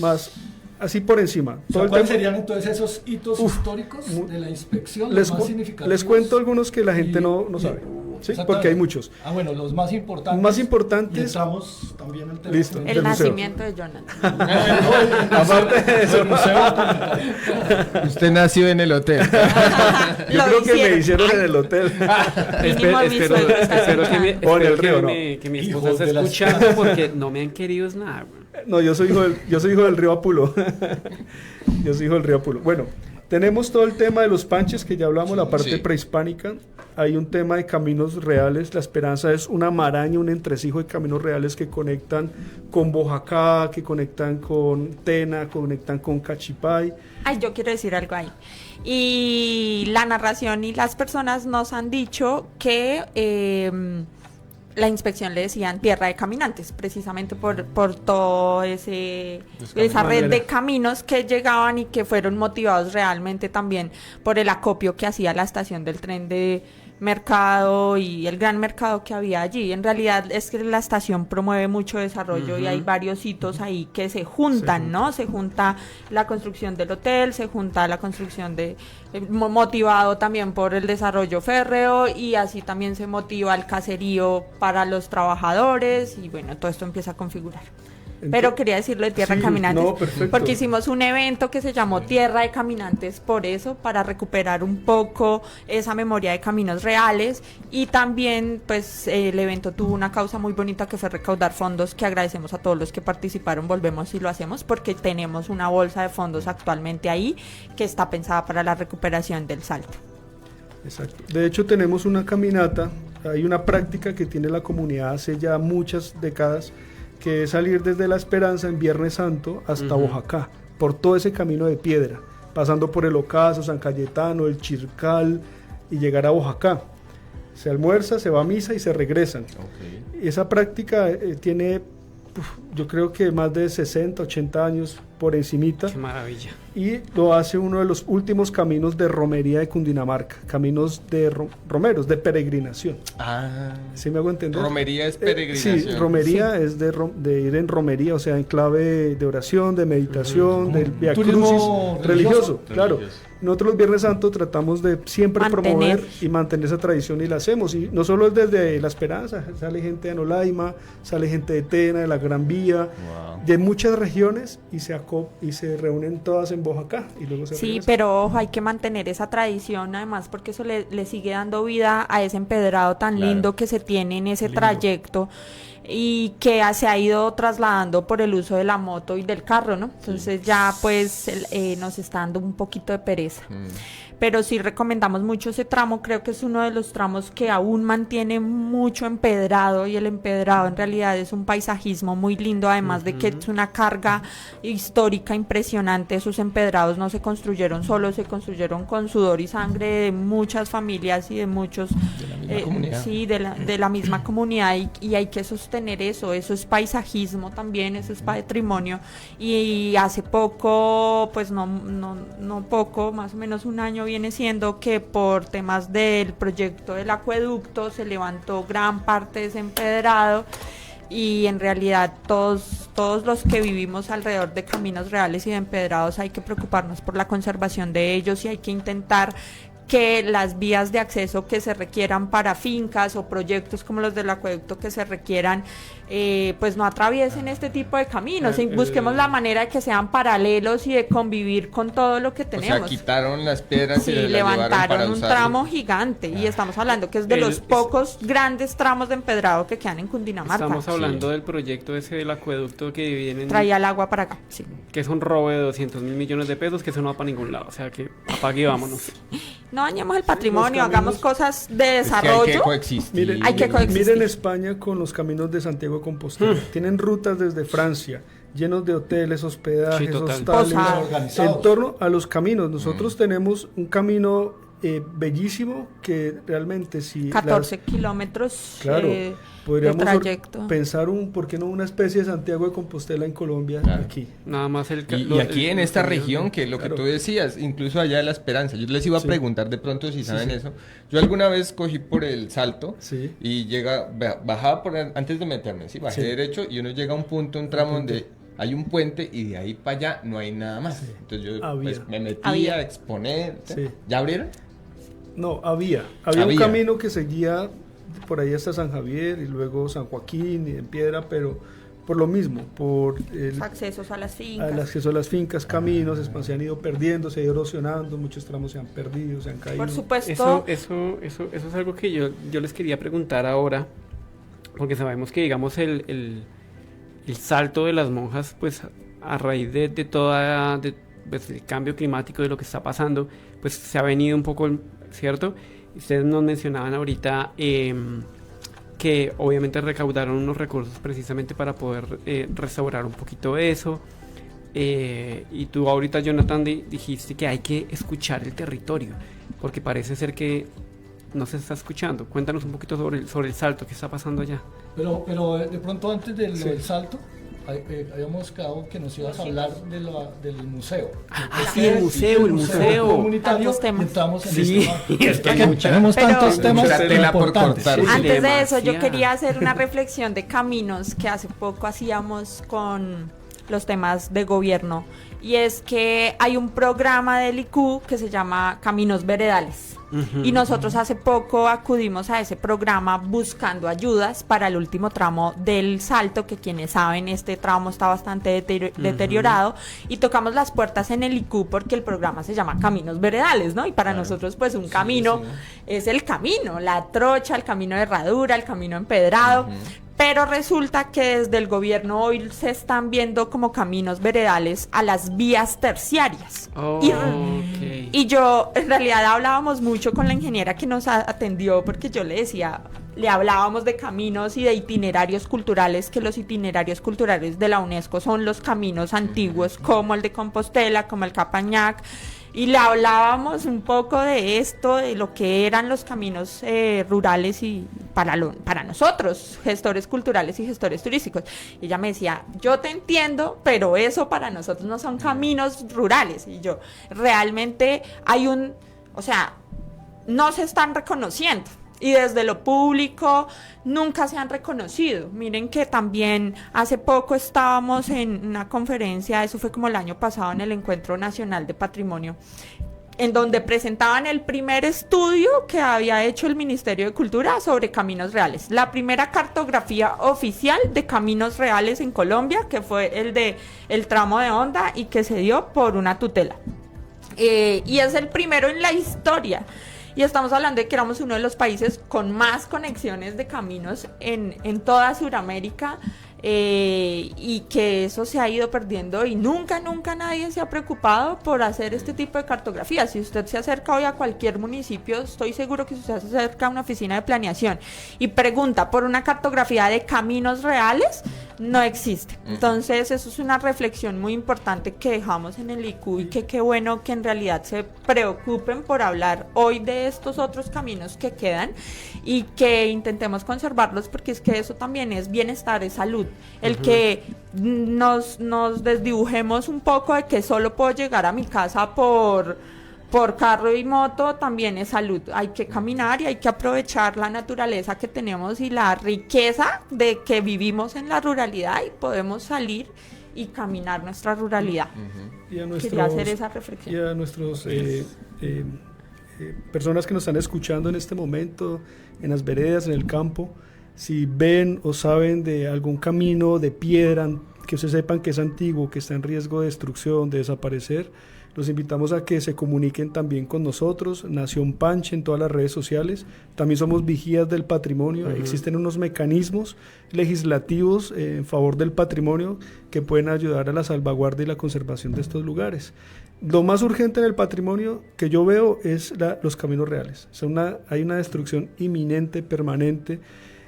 Speaker 6: Más, así por encima.
Speaker 5: ¿Cuáles serían entonces esos hitos históricos de la inspección, los más significativos?
Speaker 6: Les cuento algunos que la gente no sabe. Sí, porque hay muchos.
Speaker 5: Bueno, los más importantes.
Speaker 6: Más importantes.
Speaker 5: Y entramos también el tema.
Speaker 6: Listo.
Speaker 8: El nacimiento de Jonathan.
Speaker 6: Aparte de eso.
Speaker 7: Usted nació en el hotel.
Speaker 6: Yo creo que me hicieron en el hotel.
Speaker 4: Espero
Speaker 6: que
Speaker 4: mi esposa se escuchando porque no me han querido nada.
Speaker 6: No, yo soy hijo del río Apulo. Yo soy hijo del río Apulo. Bueno, tenemos todo el tema de los panches, que ya hablamos, la parte prehispánica. Hay un tema de caminos reales. La Esperanza es una maraña, un entresijo de caminos reales que conectan con Boyacá, que conectan con Tena, conectan con Cachipay.
Speaker 8: Ay, yo quiero decir algo ahí. Y la narración y las personas nos han dicho que la inspección le decían tierra de caminantes, precisamente por todo esa red de caminos que llegaban y que fueron motivados realmente también por el acopio que hacía la estación del tren de Mercado y el gran mercado que había allí. En realidad es que la estación promueve mucho desarrollo y hay varios hitos ahí que se juntan, ¿no? Se junta la construcción del hotel, se junta la construcción motivado también por el desarrollo férreo, y así también se motiva el caserío para los trabajadores, y bueno, todo esto empieza a configurar. Pero quería decirlo de Tierra de Caminantes, porque hicimos un evento que se llamó Tierra de Caminantes por eso, para recuperar un poco esa memoria de caminos reales, y también pues el evento tuvo una causa muy bonita que fue recaudar fondos, que agradecemos a todos los que participaron. Volvemos y lo hacemos porque tenemos una bolsa de fondos actualmente ahí que está pensada para la recuperación del Salto.
Speaker 6: Exacto. De hecho tenemos una caminata, hay una práctica que tiene la comunidad hace ya muchas décadas, que es salir desde La Esperanza en Viernes Santo hasta Boyacá, por todo ese camino de piedra, pasando por el Ocaso, San Cayetano, el Chircal, y llegar a Boyacá. Se almuerza, se va a misa y se regresan. Esa práctica tiene, yo creo que más de 60, 80 años por encimita.
Speaker 4: Qué maravilla.
Speaker 6: Y lo hace uno de los últimos caminos de romería de Cundinamarca, caminos de romeros, de peregrinación. ¿Sí me hago entender?
Speaker 7: Romería es peregrinación.
Speaker 6: Sí, romería es de ir en romería, o sea, en clave de oración, de meditación, del Via Crucis religioso, claro. Nosotros los Viernes Santos tratamos de siempre promover y mantener esa tradición, y la hacemos, y no solo es desde La Esperanza, sale gente de Anolaima, sale gente de Tena, de la Gran Vía, de muchas regiones, y se reúnen todas en Boyacá y luego se regresan.
Speaker 8: Pero ojo, hay que mantener esa tradición, además, porque eso le sigue dando vida a ese empedrado tan lindo que se tiene en ese trayecto, y que se ha ido trasladando por el uso de la moto y del carro, ¿no? Entonces ya pues nos está dando un poquito de pereza. pero sí recomendamos mucho ese tramo. Creo que es uno de los tramos que aún mantiene mucho empedrado, y el empedrado en realidad es un paisajismo muy lindo, además de que es una carga histórica impresionante. Esos empedrados no se construyeron solos, se construyeron con sudor y sangre de muchas familias y de muchos, sí, de la misma comunidad, y hay que sostener eso es paisajismo también, eso es patrimonio. Y hace poco, pues no poco, más o menos un año viene siendo que por temas del proyecto del acueducto se levantó gran parte de ese empedrado, y en realidad todos los que vivimos alrededor de caminos reales y de empedrados hay que preocuparnos por la conservación de ellos, y hay que intentar que las vías de acceso que se requieran para fincas o proyectos como los del acueducto que se requieran, pues no atraviesen este tipo de caminos, y busquemos la manera de que sean paralelos y de convivir con todo lo que tenemos.
Speaker 7: O sea, quitaron las piedras y las
Speaker 8: levantaron un tramo gigante, y estamos hablando que es de los pocos grandes tramos de empedrado que quedan en Cundinamarca.
Speaker 4: Estamos hablando del proyecto ese del acueducto que viene
Speaker 8: traía el agua para acá, sí.
Speaker 4: Que es un robo de 200.000 millones de pesos, que eso no va para ningún lado, o sea que apague y vámonos.
Speaker 8: No dañemos el patrimonio, hagamos cosas de desarrollo.
Speaker 7: Hay que coexistir.
Speaker 6: Miren España con los caminos de Santiago de Compostela. Tienen rutas desde Francia, llenos de hoteles, hospedajes, hostales, en torno a los caminos. Nosotros tenemos un camino bellísimo que realmente si
Speaker 8: 14 kilómetros
Speaker 6: podríamos
Speaker 8: de trayecto.
Speaker 6: Pensar ¿por qué no una especie de Santiago de Compostela en Colombia? Aquí.
Speaker 4: Nada más
Speaker 7: y aquí en esta región, que lo que tú decías, incluso allá de La Esperanza, yo les iba a preguntar de pronto si saben eso. Yo alguna vez cogí por el Salto y bajaba antes de meterme, bajé derecho, y uno llega a un punto, un tramo donde hay un puente, y de ahí para allá no hay nada más. Entonces yo pues, me metí a exponer. ¿Ya abrieron?
Speaker 6: No, había un camino que seguía por ahí hasta San Javier y luego San Joaquín y en Piedra, pero por lo mismo, por
Speaker 8: los accesos a las fincas.
Speaker 6: Al acceso a las fincas, caminos se han ido perdiendo, se ha ido erosionando, muchos tramos se han perdido, se han caído.
Speaker 8: Por supuesto.
Speaker 4: Eso es algo que yo les quería preguntar ahora, porque sabemos que, digamos, el salto de las monjas, pues a raíz de toda pues, el cambio climático, de lo que está pasando, pues se ha venido un poco, ¿cierto? Ustedes nos mencionaban ahorita que obviamente recaudaron unos recursos precisamente para poder restaurar un poquito eso, y tú ahorita, Jonathan, dijiste que hay que escuchar el territorio, porque parece ser que no se está escuchando. Cuéntanos un poquito sobre el salto, qué está pasando allá.
Speaker 5: Pero de pronto antes del salto, habíamos quedado que nos ibas a hablar del museo.
Speaker 4: Sí, el museo
Speaker 5: comunitario.
Speaker 8: Temas.
Speaker 5: Entramos en
Speaker 6: tenemos
Speaker 5: tantos temas importantes.
Speaker 8: Antes de eso, yo quería hacer una reflexión de caminos que hace poco hacíamos con los temas de gobierno, y es que hay un programa del IQ que se llama Caminos Veredales. Y nosotros hace poco acudimos a ese programa buscando ayudas para el último tramo del Salto, que quienes saben, este tramo está bastante deteriorado, y tocamos las puertas en el IQ porque el programa se llama Caminos Veredales, ¿no? Y para nosotros, pues un camino es el camino, la trocha, el camino de herradura, el camino empedrado. Pero resulta que desde el gobierno hoy se están viendo como caminos veredales a las vías terciarias. Y yo, en realidad, hablábamos mucho con la ingeniera que nos atendió, porque yo le hablábamos de caminos y de itinerarios culturales, que los itinerarios culturales de la UNESCO son los caminos antiguos, como el de Compostela, como el Capañac. Y le hablábamos un poco de esto, de lo que eran los caminos rurales y para nosotros, gestores culturales y gestores turísticos. Y ella me decía, yo te entiendo, pero eso para nosotros no son caminos rurales. Y yo, realmente no se están reconociendo. Y desde lo público nunca se han reconocido. Miren que también hace poco estábamos en una conferencia, eso fue como el año pasado, en el Encuentro Nacional de Patrimonio, en donde presentaban el primer estudio que había hecho el Ministerio de Cultura sobre caminos reales. La primera cartografía oficial de caminos reales en Colombia, que fue el de el tramo de Honda, y que se dio por una tutela. Y es el primero en la historia. y estamos hablando de que éramos uno de los países con más conexiones de caminos en toda Sudamérica. Y que eso se ha ido perdiendo y nunca nadie se ha preocupado por hacer este tipo de cartografía. Si usted se acerca hoy a cualquier municipio, estoy seguro que si usted se acerca a una oficina de planeación y pregunta por una cartografía de caminos reales, no existe. Entonces eso es una reflexión muy importante que dejamos en el IQ y que qué bueno que en realidad se preocupen por hablar hoy de estos otros caminos que quedan y que intentemos conservarlos, porque es que eso también es bienestar, es salud. El que nos desdibujemos un poco de que solo puedo llegar a mi casa por carro y moto también es salud. Hay que caminar y hay que aprovechar la naturaleza que tenemos y la riqueza de que vivimos en la ruralidad y podemos salir y caminar nuestra ruralidad. Quería hacer esa reflexión.
Speaker 6: Y a nuestros personas que nos están escuchando en este momento, en las veredas, en el campo, si ven o saben de algún camino de piedra que ustedes sepan que es antiguo, que está en riesgo de destrucción, de desaparecer, los invitamos a que se comuniquen también con nosotros, Nación Panche, en todas las redes sociales. También somos vigías del patrimonio. Existen unos mecanismos legislativos en favor del patrimonio que pueden ayudar a la salvaguardia y la conservación de estos lugares. Lo más urgente en el patrimonio que yo veo es los caminos reales. Hay una destrucción inminente, permanente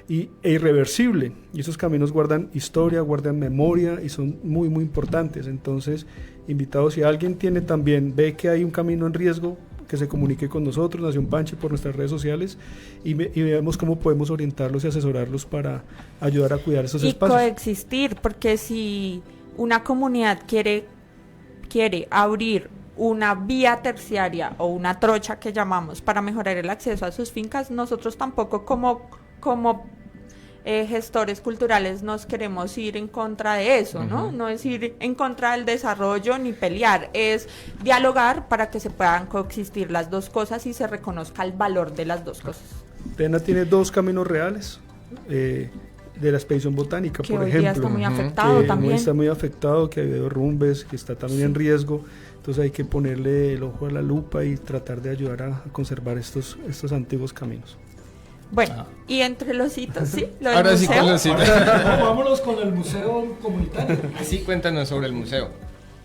Speaker 6: e irreversible, y esos caminos guardan historia, guardan memoria y son muy muy importantes. Entonces, invitados, si alguien ve que hay un camino en riesgo, que se comunique con nosotros, Nación Panche, por nuestras redes sociales, y veamos cómo podemos orientarlos y asesorarlos para ayudar a cuidar esos espacios.
Speaker 8: Y coexistir, porque si una comunidad quiere abrir una vía terciaria o una trocha que llamamos para mejorar el acceso a sus fincas, nosotros tampoco como gestores culturales nos queremos ir en contra de eso, ¿no? No es ir en contra del desarrollo ni pelear, es dialogar para que se puedan coexistir las dos cosas y se reconozca el valor de las dos cosas.
Speaker 6: Tena tiene 2 caminos reales de la expedición botánica,
Speaker 8: que
Speaker 6: por
Speaker 8: hoy
Speaker 6: ejemplo,
Speaker 8: día está muy afectado también.
Speaker 6: Está muy afectado, que ha habido derrumbes, que está también en riesgo. Entonces hay que ponerle el ojo a la lupa y tratar de ayudar a conservar estos antiguos caminos.
Speaker 8: Bueno, y entre los hitos, sí, lo del
Speaker 7: Ahora
Speaker 8: museo.
Speaker 7: sí con los hitos.
Speaker 5: Vámonos con el museo comunitario.
Speaker 7: Sí, cuéntanos sobre el museo.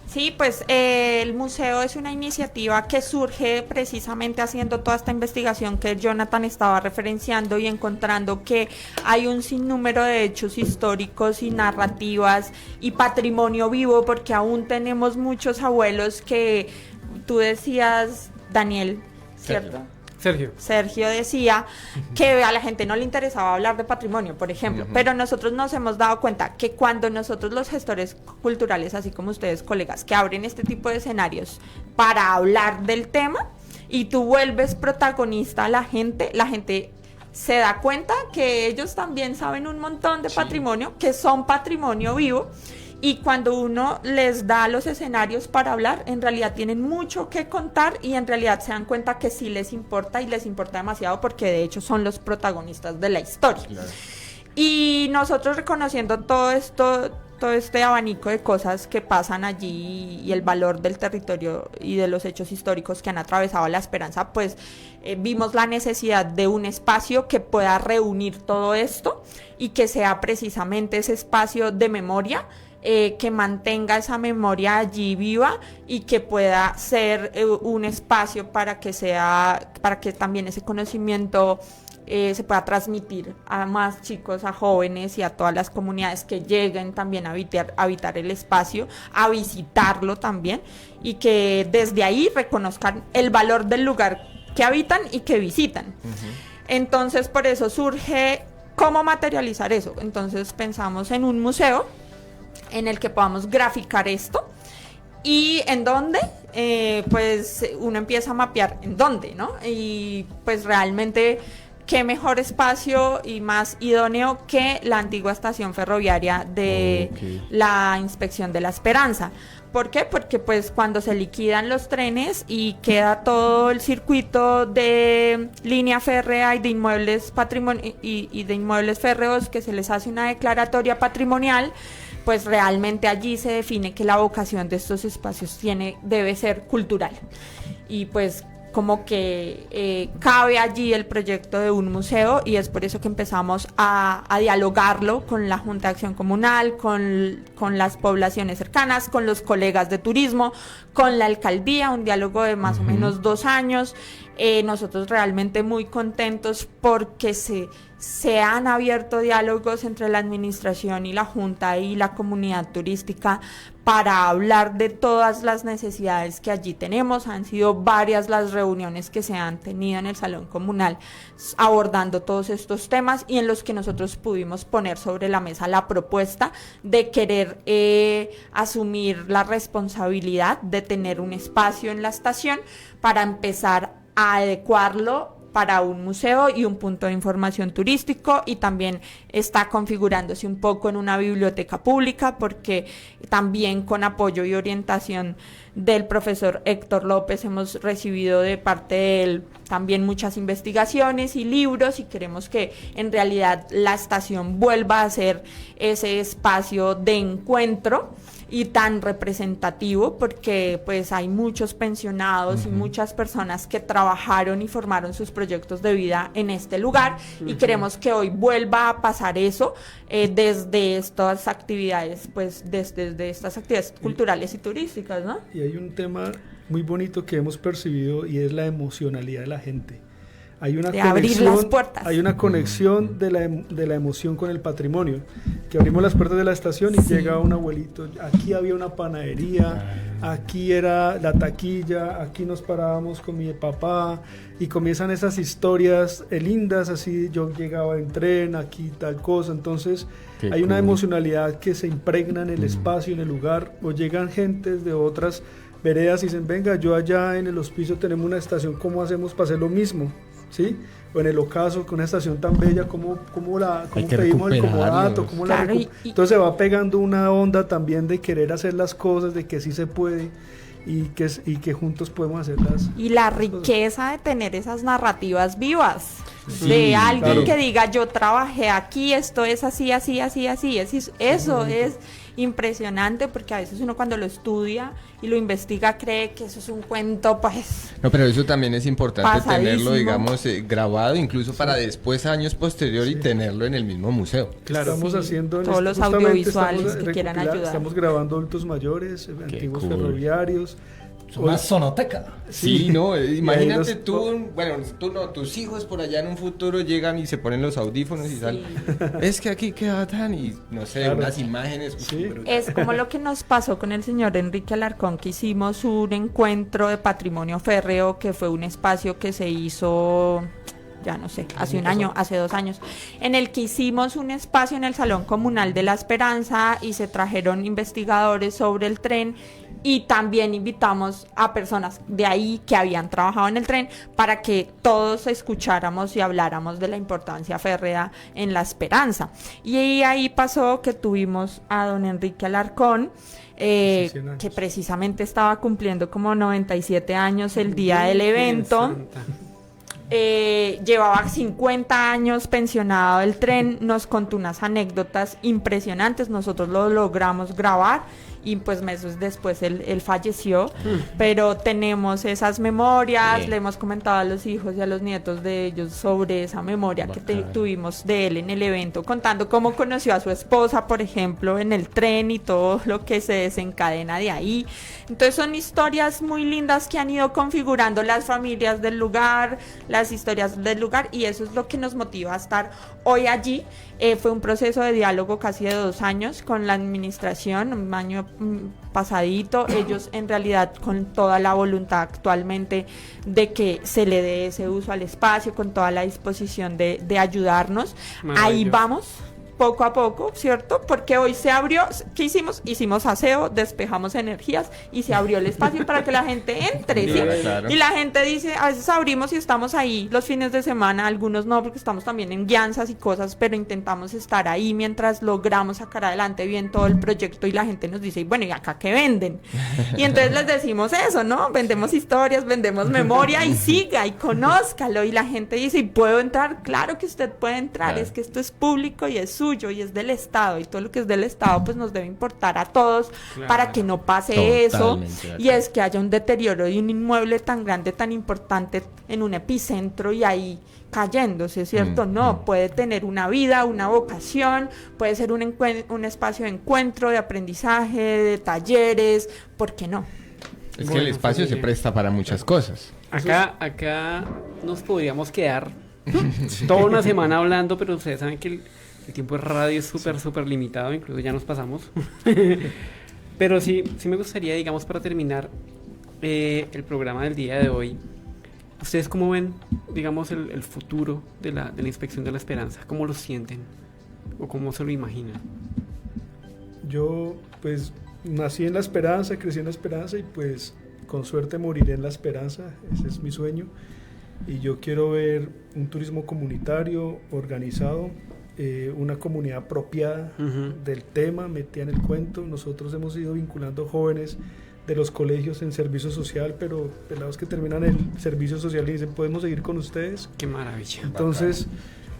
Speaker 8: Sí, pues el museo es una iniciativa que surge precisamente haciendo toda esta investigación que Jonathan estaba referenciando y encontrando que hay un sinnúmero de hechos históricos y narrativas y patrimonio vivo, porque aún tenemos muchos abuelos que tú decías, Daniel, ¿cierto? Sergio decía que a la gente no le interesaba hablar de patrimonio, por ejemplo, pero nosotros nos hemos dado cuenta que cuando nosotros los gestores culturales, así como ustedes colegas, que abren este tipo de escenarios para hablar del tema y tú vuelves protagonista a la gente se da cuenta que ellos también saben un montón de patrimonio, que son patrimonio vivo. Y cuando uno les da los escenarios para hablar, en realidad tienen mucho que contar y en realidad se dan cuenta que sí les importa y les importa demasiado, porque de hecho son los protagonistas de la historia. Claro. Y nosotros, reconociendo todo este abanico de cosas que pasan allí y el valor del territorio y de los hechos históricos que han atravesado la Esperanza, pues vimos la necesidad de un espacio que pueda reunir todo esto y que sea precisamente ese espacio de memoria, que mantenga esa memoria allí viva y que pueda ser un espacio para que también ese conocimiento se pueda transmitir a más chicos, a jóvenes y a todas las comunidades que lleguen también a habitar el espacio, a visitarlo también, y que desde ahí reconozcan el valor del lugar que habitan y que visitan. Entonces, por eso surge cómo materializar eso. Entonces pensamos en un museo en el que podamos graficar esto. ¿Y en dónde? Pues uno empieza a mapear en dónde, ¿no? Y pues realmente, qué mejor espacio y más idóneo que la antigua estación ferroviaria de la Inspección de la Esperanza. ¿Por qué? Porque pues cuando se liquidan los trenes y queda todo el circuito de línea férrea y de inmuebles y de inmuebles férreos, que se les hace una declaratoria patrimonial, pues realmente allí se define que la vocación de estos espacios debe ser cultural. Y pues como que cabe allí el proyecto de un museo, y es por eso que empezamos a dialogarlo con la Junta de Acción Comunal, con las poblaciones cercanas, con los colegas de turismo, con la alcaldía, un diálogo de más o menos 2 años. Nosotros realmente muy contentos porque se han abierto diálogos entre la administración y la Junta y la comunidad turística para hablar de todas las necesidades que allí tenemos. Han sido varias las reuniones que se han tenido en el Salón Comunal abordando todos estos temas, y en los que nosotros pudimos poner sobre la mesa la propuesta de querer asumir la responsabilidad de tener un espacio en la estación para empezar a adecuarlo para un museo y un punto de información turístico, y también está configurándose un poco en una biblioteca pública, porque también con apoyo y orientación del profesor Héctor López hemos recibido de parte de él también muchas investigaciones y libros, y queremos que en realidad la estación vuelva a ser ese espacio de encuentro y tan representativo, porque pues hay muchos pensionados y muchas personas que trabajaron y formaron sus proyectos de vida en este lugar, y queremos que hoy vuelva a pasar eso desde estas actividades, pues desde estas actividades culturales y turísticas, ¿no?
Speaker 6: Y hay un tema muy bonito que hemos percibido, y es la emocionalidad de la gente. Hay una
Speaker 8: de abrir las puertas.
Speaker 6: Hay una conexión de la emoción con el patrimonio, que abrimos las puertas de la estación y llega un abuelito, aquí había una panadería, aquí era la taquilla, aquí nos parábamos con mi papá, y comienzan esas historias lindas, así yo llegaba en tren, aquí tal cosa. Entonces hay una emocionalidad que se impregna en el espacio, en el lugar, o llegan gentes de otras veredas y dicen, venga, yo allá en el hospicio tenemos una estación, ¿cómo hacemos para hacer lo mismo? ¿Sí? O en el ocaso, con una estación tan bella, ¿cómo pedimos el comodato?
Speaker 8: Claro,
Speaker 6: entonces se va pegando una onda también de querer hacer las cosas, de que sí se puede, y que juntos podemos hacerlas.
Speaker 8: Y la riqueza de tener esas narrativas vivas,
Speaker 7: Sí,
Speaker 8: de alguien
Speaker 7: claro.
Speaker 8: que diga, yo trabajé aquí, esto es así, así, así, así. Eso es impresionante, porque a veces uno cuando lo estudia y lo investiga cree que eso es un cuento, pues...
Speaker 7: No, pero eso también es importante
Speaker 8: Pasadísimo.
Speaker 7: tenerlo, digamos, grabado, incluso para después, años posteriores, y tenerlo en el mismo museo.
Speaker 6: Claro, estamos haciendo
Speaker 8: todos los
Speaker 6: justamente
Speaker 8: audiovisuales
Speaker 6: estamos
Speaker 8: que quieran ayudar.
Speaker 6: Estamos grabando adultos mayores, antiguos
Speaker 7: cool.
Speaker 6: ferroviarios.
Speaker 5: Una sonoteca.
Speaker 7: Sí, no, imagínate
Speaker 6: los-
Speaker 7: tú no, tus hijos por allá en un futuro llegan y se ponen los audífonos y
Speaker 8: Sí.
Speaker 7: salen. Es que aquí queda tan, y no sé,
Speaker 6: Claro.
Speaker 7: unas imágenes.
Speaker 6: Sí.
Speaker 8: Es como lo que nos pasó con el señor Enrique Alarcón, que hicimos un encuentro de patrimonio férreo, que fue un espacio que se hizo, ya no sé, hace un año, hace 2 años, en el que hicimos un espacio en el Salón Comunal de la Esperanza, y se trajeron investigadores sobre el tren, y también invitamos a personas de ahí que habían trabajado en el tren, para que todos escucháramos y habláramos de la importancia férrea en la Esperanza. Y ahí pasó que tuvimos a don Enrique Alarcón,
Speaker 6: Sí, 100 años.
Speaker 8: que precisamente estaba cumpliendo como 97 años el día del evento. Llevaba 50 años pensionado del tren, nos contó unas anécdotas impresionantes, nosotros lo logramos grabar, y pues meses después él falleció, pero tenemos esas memorias,
Speaker 7: Bien.
Speaker 8: le hemos comentado a los hijos y a los nietos de ellos sobre esa memoria que tuvimos de él en el evento, contando cómo conoció a su esposa, por ejemplo, en el tren, y todo lo que se desencadena de ahí. Entonces son historias muy lindas que han ido configurando las familias del lugar, las historias del lugar, y eso es lo que nos motiva a estar hoy allí. Fue un proceso de diálogo casi de 2 años con la administración, un año pasadito. Ellos en realidad con toda la voluntad actualmente de que se le dé ese uso al espacio, con toda la disposición de ayudarnos. Ahí
Speaker 4: Maravilloso.
Speaker 8: vamos, poco a poco, ¿cierto? Porque hoy se abrió, ¿qué hicimos? Hicimos aseo, despejamos energías, y se abrió el espacio para que la gente entre, ¿sí?
Speaker 7: Claro.
Speaker 8: Y la gente dice, a veces abrimos y estamos ahí los fines de semana, algunos no, porque estamos también en guianzas y cosas, pero intentamos estar ahí mientras logramos sacar adelante bien todo el proyecto, y la gente nos dice, bueno, ¿y acá qué venden? Y entonces les decimos eso, ¿no? Vendemos historias, vendemos memoria, y siga, y conózcalo, y la gente dice, ¿y puedo entrar? Claro que usted puede entrar,
Speaker 7: Claro.
Speaker 8: es que esto es público y es suyo, suyo y es del Estado, y todo lo que es del Estado pues nos debe importar a todos
Speaker 4: Claro.
Speaker 8: para que no pase eso,
Speaker 7: Totalmente de
Speaker 8: y
Speaker 7: acuerdo.
Speaker 8: es que haya un deterioro de un inmueble tan grande, tan importante en un epicentro y ahí cayéndose, ¿cierto? No, puede tener una vida, una vocación, puede ser un espacio de encuentro, de aprendizaje, de talleres, ¿por qué no?
Speaker 7: Es que
Speaker 4: Bueno,
Speaker 7: el espacio se
Speaker 4: familia.
Speaker 7: presta para muchas cosas.
Speaker 4: Acá nos podríamos quedar toda una semana hablando, pero ustedes saben que el tiempo de radio es súper limitado, incluso ya nos pasamos. Pero sí me gustaría, digamos, para terminar el programa del día de hoy, ¿ustedes cómo ven, digamos, el futuro de la Inspección de la Esperanza? ¿Cómo lo sienten? ¿O cómo se lo imaginan?
Speaker 6: Yo pues nací en la esperanza, crecí en la esperanza y pues con suerte moriré en la esperanza, ese es mi sueño. Y yo quiero ver un turismo comunitario organizado, una comunidad apropiada del tema, metida en el cuento. Nosotros hemos ido vinculando jóvenes de los colegios en servicio social, pero pelados que terminan el servicio social y dicen, ¿podemos seguir con ustedes?
Speaker 4: ¡Qué maravilla!
Speaker 6: Entonces,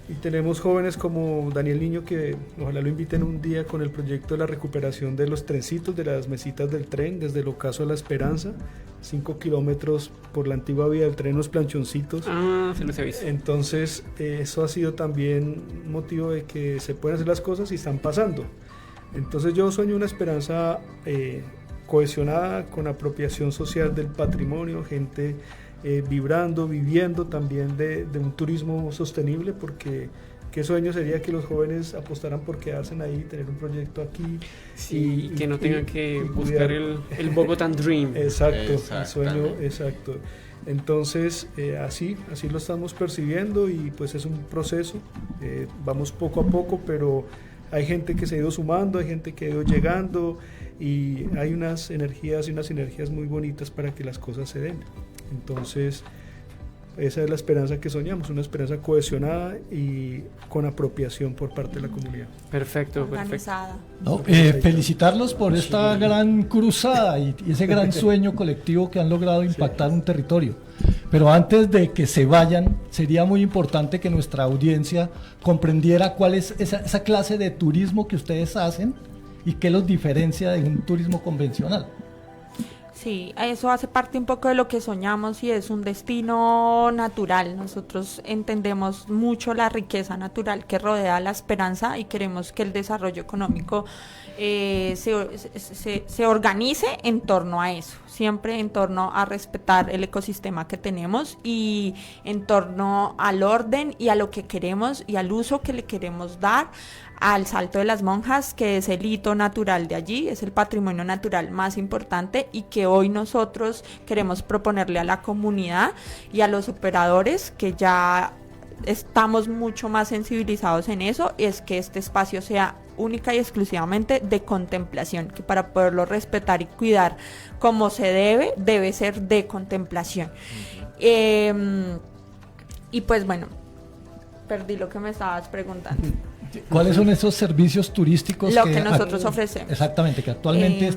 Speaker 6: y tenemos jóvenes como Daniel Niño, que ojalá lo inviten un día con el proyecto de la recuperación de los trencitos, de las mesitas del tren, desde el Ocaso a La Esperanza, 5 kilómetros por la antigua vía del tren, los planchoncitos.
Speaker 4: Ah, se los he visto.
Speaker 6: Entonces, eso ha sido también motivo de que se pueden hacer las cosas y están pasando. Entonces, yo sueño una esperanza cohesionada, con apropiación social del patrimonio, gente vibrando, viviendo también de un turismo sostenible, porque qué sueño sería que los jóvenes apostaran por quedarse ahí, tener un proyecto aquí.
Speaker 4: Sí, y que no tengan que buscar
Speaker 6: cuidar.
Speaker 4: el Bogotá Dream.
Speaker 6: Exacto, el sueño,
Speaker 7: Exactamente.
Speaker 6: exacto. Entonces, así lo estamos percibiendo y pues es un proceso, vamos poco a poco, pero hay gente que se ha ido sumando, hay gente que ha ido llegando y hay unas energías y unas sinergias muy bonitas para que las cosas se den. Entonces, esa es la esperanza que soñamos, una esperanza cohesionada y con apropiación por parte de la comunidad.
Speaker 4: Perfecto.
Speaker 8: Organizada.
Speaker 5: No, felicitarlos por esta gran cruzada y ese gran sueño colectivo que han logrado impactar un territorio. Pero antes de que se vayan, sería muy importante que nuestra audiencia comprendiera cuál es esa clase de turismo que ustedes hacen y qué los diferencia de un turismo convencional.
Speaker 8: Sí, eso hace parte un poco de lo que soñamos y es un destino natural. Nosotros entendemos mucho la riqueza natural que rodea La Esperanza y queremos que el desarrollo económico se organice en torno a eso, siempre en torno a respetar el ecosistema que tenemos y en torno al orden y a lo que queremos y al uso que le queremos dar al Salto de las Monjas, que es el hito natural de allí, es el patrimonio natural más importante y que hoy nosotros queremos proponerle a la comunidad y a los operadores que ya estamos mucho más sensibilizados en eso, es que este espacio sea única y exclusivamente de contemplación, que para poderlo respetar y cuidar como se debe ser de contemplación. Y pues bueno, perdí lo que me estabas preguntando.
Speaker 5: ¿Cuáles son esos servicios turísticos
Speaker 8: Lo que nosotros ofrecemos?
Speaker 5: Exactamente, que actualmente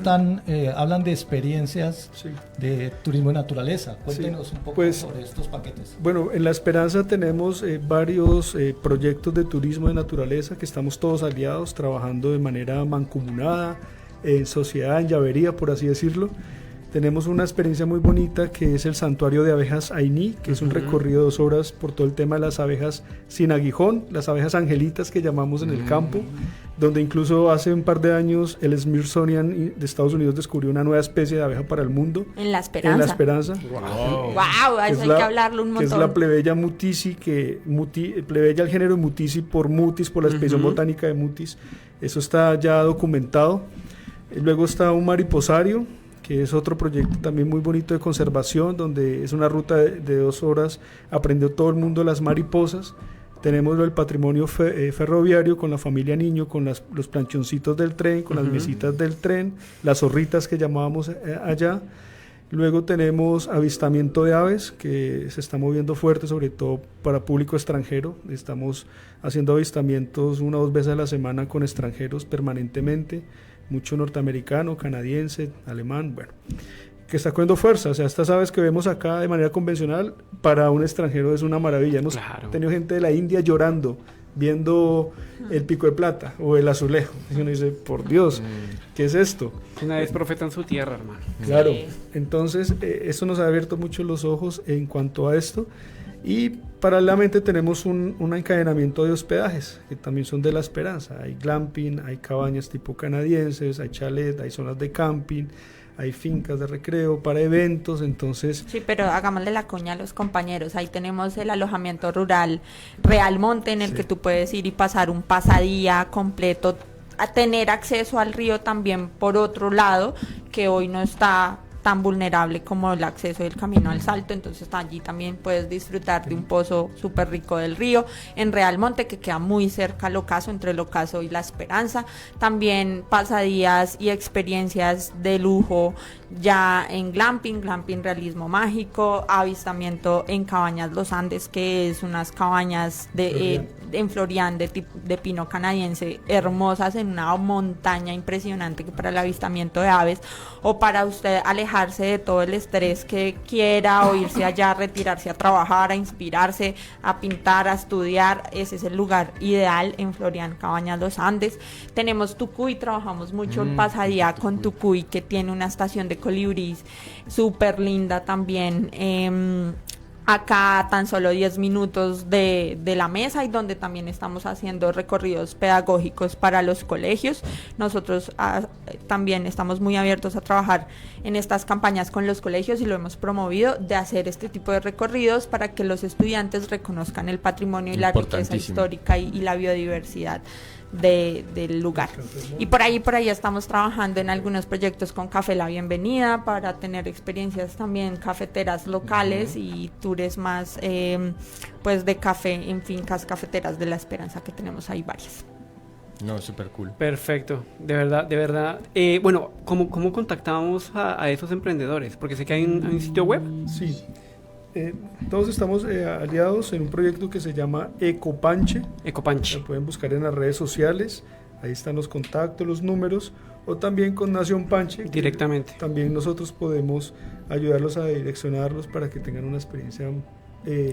Speaker 5: hablan de experiencias
Speaker 6: Sí.
Speaker 5: de turismo de naturaleza. Cuéntenos un poco
Speaker 6: pues,
Speaker 5: sobre estos paquetes.
Speaker 6: Bueno, en La Esperanza tenemos varios proyectos de turismo de naturaleza que estamos todos aliados, trabajando de manera mancomunada, en sociedad, en llavería, por así decirlo. Tenemos una experiencia muy bonita que es el Santuario de Abejas Ainí, que es un recorrido de 2 horas por todo el tema de las abejas sin aguijón, las abejas angelitas que llamamos en el campo, donde incluso hace un par de años el Smithsonian de Estados Unidos descubrió una nueva especie de abeja para el mundo.
Speaker 8: En La Esperanza.
Speaker 6: En La Esperanza.
Speaker 8: Wow, eso hay que hablarlo un
Speaker 6: Que
Speaker 8: montón.
Speaker 6: es la plebeya mutici, plebeya al género Mutici por mutis, por la expedición botánica de mutis. Eso está ya documentado. Luego está un mariposario, que es otro proyecto también muy bonito de conservación, donde es una ruta de 2 horas, aprendió todo el mundo las mariposas. Tenemos el patrimonio ferroviario con la familia Niño, con los planchoncitos del tren, con las mesitas del tren, las zorritas que llamábamos allá. Luego tenemos avistamiento de aves, que se está moviendo fuerte, sobre todo para público extranjero. Estamos haciendo avistamientos 1 o 2 veces a la semana con extranjeros permanentemente, mucho norteamericano, canadiense, alemán, bueno, que está cogiendo fuerza. O sea, estas aves que vemos acá de manera convencional, para un extranjero es una maravilla. Hemos tenido gente de la India llorando viendo el Pico de Plata o el Azulejo. Y uno dice, por Dios, ¿qué es esto?
Speaker 4: Una vez profeta en su tierra, hermano.
Speaker 6: Claro,
Speaker 8: Sí.
Speaker 6: entonces eso nos ha abierto mucho los ojos en cuanto a esto. Y paralelamente tenemos un encadenamiento de hospedajes que también son de la esperanza. Hay glamping, hay cabañas tipo canadienses, hay chalet, hay zonas de camping, hay fincas de recreo para eventos, entonces...
Speaker 8: Sí, pero hagámosle la cuña a los compañeros. Ahí tenemos el alojamiento rural Real Monte, en el que tú puedes ir y pasar un pasadía completo, a tener acceso al río también por otro lado, que hoy no está tan vulnerable como el acceso del camino al Salto, entonces allí también puedes disfrutar de un pozo súper rico del río. En Real Monte, que queda muy cerca al ocaso, entre el ocaso y La Esperanza, también pasadías y experiencias de lujo ya en glamping realismo mágico, avistamiento en Cabañas Los Andes, que es unas cabañas en Florian de pino canadiense, hermosas en una montaña impresionante, que para el avistamiento de aves, o para usted alejarse de todo el estrés que quiera, o irse allá a retirarse a trabajar, a inspirarse, a pintar, a estudiar. Ese es el lugar ideal en Florian, Cabañas Los Andes. Tenemos Tucuy, trabajamos mucho el pasadía con Tucuy, que tiene una estación de colibrís súper linda también. Acá tan solo 10 minutos de la mesa, y donde también estamos haciendo recorridos pedagógicos para los colegios. Nosotros también estamos muy abiertos a trabajar en estas campañas con los colegios, y lo hemos promovido, de hacer este tipo de recorridos para que los estudiantes reconozcan el patrimonio y la riqueza histórica y la biodiversidad del lugar. Y por ahí estamos trabajando en algunos proyectos con Café La Bienvenida, para tener experiencias también cafeteras locales y tours más pues de café en fincas cafeteras de La Esperanza, que tenemos ahí varias.
Speaker 7: No, súper cool.
Speaker 4: Perfecto, de verdad. Bueno, ¿cómo contactamos a esos emprendedores? Porque sé que hay un sitio web.
Speaker 6: Sí. Todos estamos aliados en un proyecto que se llama Ecopanche.
Speaker 4: Ecopanche.
Speaker 6: Lo pueden buscar en las redes sociales, ahí están los contactos, los números, o también con Nación Panche.
Speaker 4: Directamente.
Speaker 6: También nosotros podemos ayudarlos a direccionarlos para que tengan una experiencia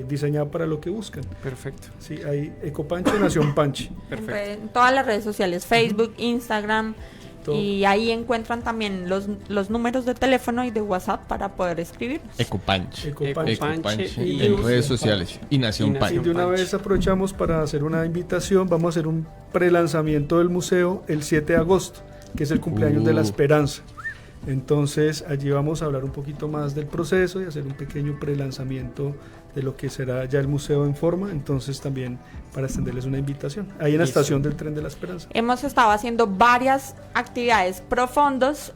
Speaker 6: diseñada para lo que buscan.
Speaker 4: Perfecto.
Speaker 6: Sí, hay Ecopanche, Nación Panche.
Speaker 4: Perfecto.
Speaker 8: En todas las redes sociales, Facebook, Instagram. Y ahí encuentran también los números de teléfono y de WhatsApp para poder escribir.
Speaker 7: Ecopanche.
Speaker 6: Ecopanche.
Speaker 4: Y
Speaker 7: En redes sociales. Y Nación
Speaker 6: Y
Speaker 7: Panche.
Speaker 6: de una vez aprovechamos para hacer una invitación. Vamos a hacer un prelanzamiento del museo el 7 de agosto, que es el cumpleaños de La Esperanza. Entonces allí vamos a hablar un poquito más del proceso y hacer un pequeño prelanzamiento de lo que será ya el museo en forma. Entonces también para extenderles una invitación ahí en la estación del Tren de la Esperanza.
Speaker 8: Hemos estado haciendo varias actividades pro fondos,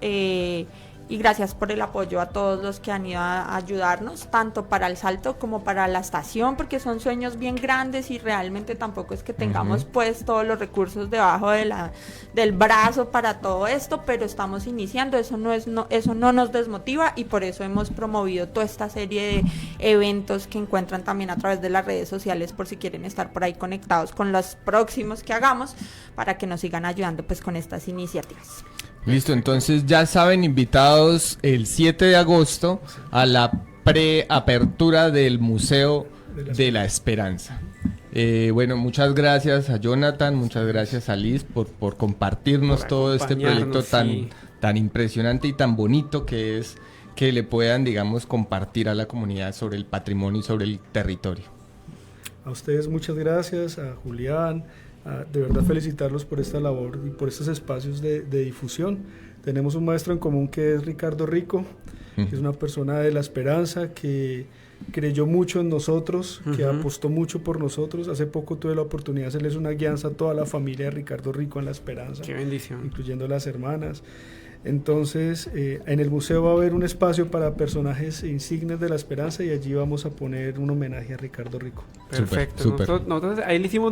Speaker 8: y gracias por el apoyo a todos los que han ido a ayudarnos, tanto para el Salto como para la estación, porque son sueños bien grandes y realmente tampoco es que tengamos pues todos los recursos debajo del brazo para todo esto, pero estamos iniciando. Eso no nos desmotiva, y por eso hemos promovido toda esta serie de eventos que encuentran también a través de las redes sociales, por si quieren estar por ahí conectados con los próximos que hagamos, para que nos sigan ayudando pues con estas iniciativas.
Speaker 7: Listo, entonces ya saben, invitados el 7 de agosto a la preapertura del Museo de la Esperanza. Bueno, muchas gracias a Jonathan, muchas gracias a Liz por compartirnos
Speaker 4: Por
Speaker 7: todo este proyecto
Speaker 4: acompañarnos,
Speaker 7: tan impresionante y tan bonito que es, que le puedan, digamos, compartir a la comunidad sobre el patrimonio y sobre el territorio.
Speaker 6: A ustedes muchas gracias, a Julián, de verdad felicitarlos por esta labor y por estos espacios de difusión. Tenemos un maestro en común que es Ricardo Rico, que es una persona de La Esperanza, que creyó mucho en nosotros, que apostó mucho por nosotros. Hace poco tuve la oportunidad de hacerles una guianza a toda la familia de Ricardo Rico en La Esperanza.
Speaker 4: Qué bendición.
Speaker 6: Incluyendo las hermanas. Entonces, en el museo va a haber un espacio para personajes insignes de La Esperanza, y allí vamos a poner un homenaje a Ricardo Rico.
Speaker 4: Perfecto.
Speaker 7: Súper.
Speaker 4: Nosotros ahí le hicimos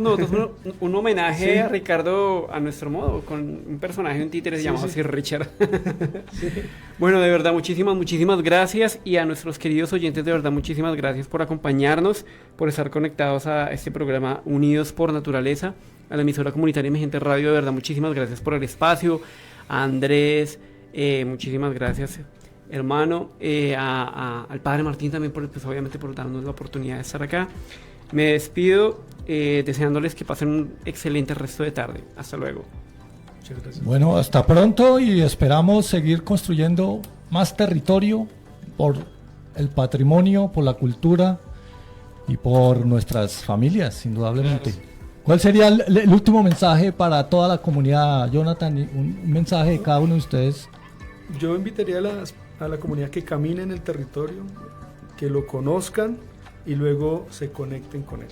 Speaker 4: un homenaje a Ricardo a nuestro modo, con un personaje en títeres llamado Sir Richard. Bueno, de verdad, muchísimas gracias, y a nuestros queridos oyentes, de verdad, muchísimas gracias por acompañarnos, por estar conectados a este programa Unidos por Naturaleza, a la emisora comunitaria Emergente Radio. De verdad, muchísimas gracias por el espacio. A Andrés, muchísimas gracias, hermano, al padre Martín también, pues obviamente por darnos la oportunidad de estar acá. Me despido deseándoles que pasen un excelente resto de tarde. Hasta luego.
Speaker 6: Muchas gracias.
Speaker 5: Bueno, hasta pronto y esperamos seguir construyendo más territorio por el patrimonio, por la cultura y por nuestras familias, indudablemente. ¿Cuál sería el último mensaje para toda la comunidad, Jonathan? Un mensaje de cada uno de ustedes.
Speaker 6: Yo invitaría a la comunidad que camine en el territorio, que lo conozcan y luego se conecten con él.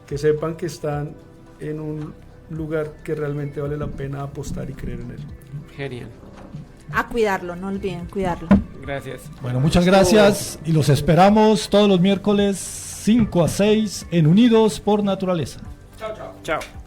Speaker 6: Que sepan que están en un lugar que realmente vale la pena apostar y creer en él.
Speaker 4: Genial.
Speaker 8: A cuidarlo, no olviden cuidarlo.
Speaker 4: Gracias.
Speaker 5: Bueno, muchas gracias y los esperamos todos los miércoles 5 a 6 en Unidos por Naturaleza.
Speaker 4: Chao.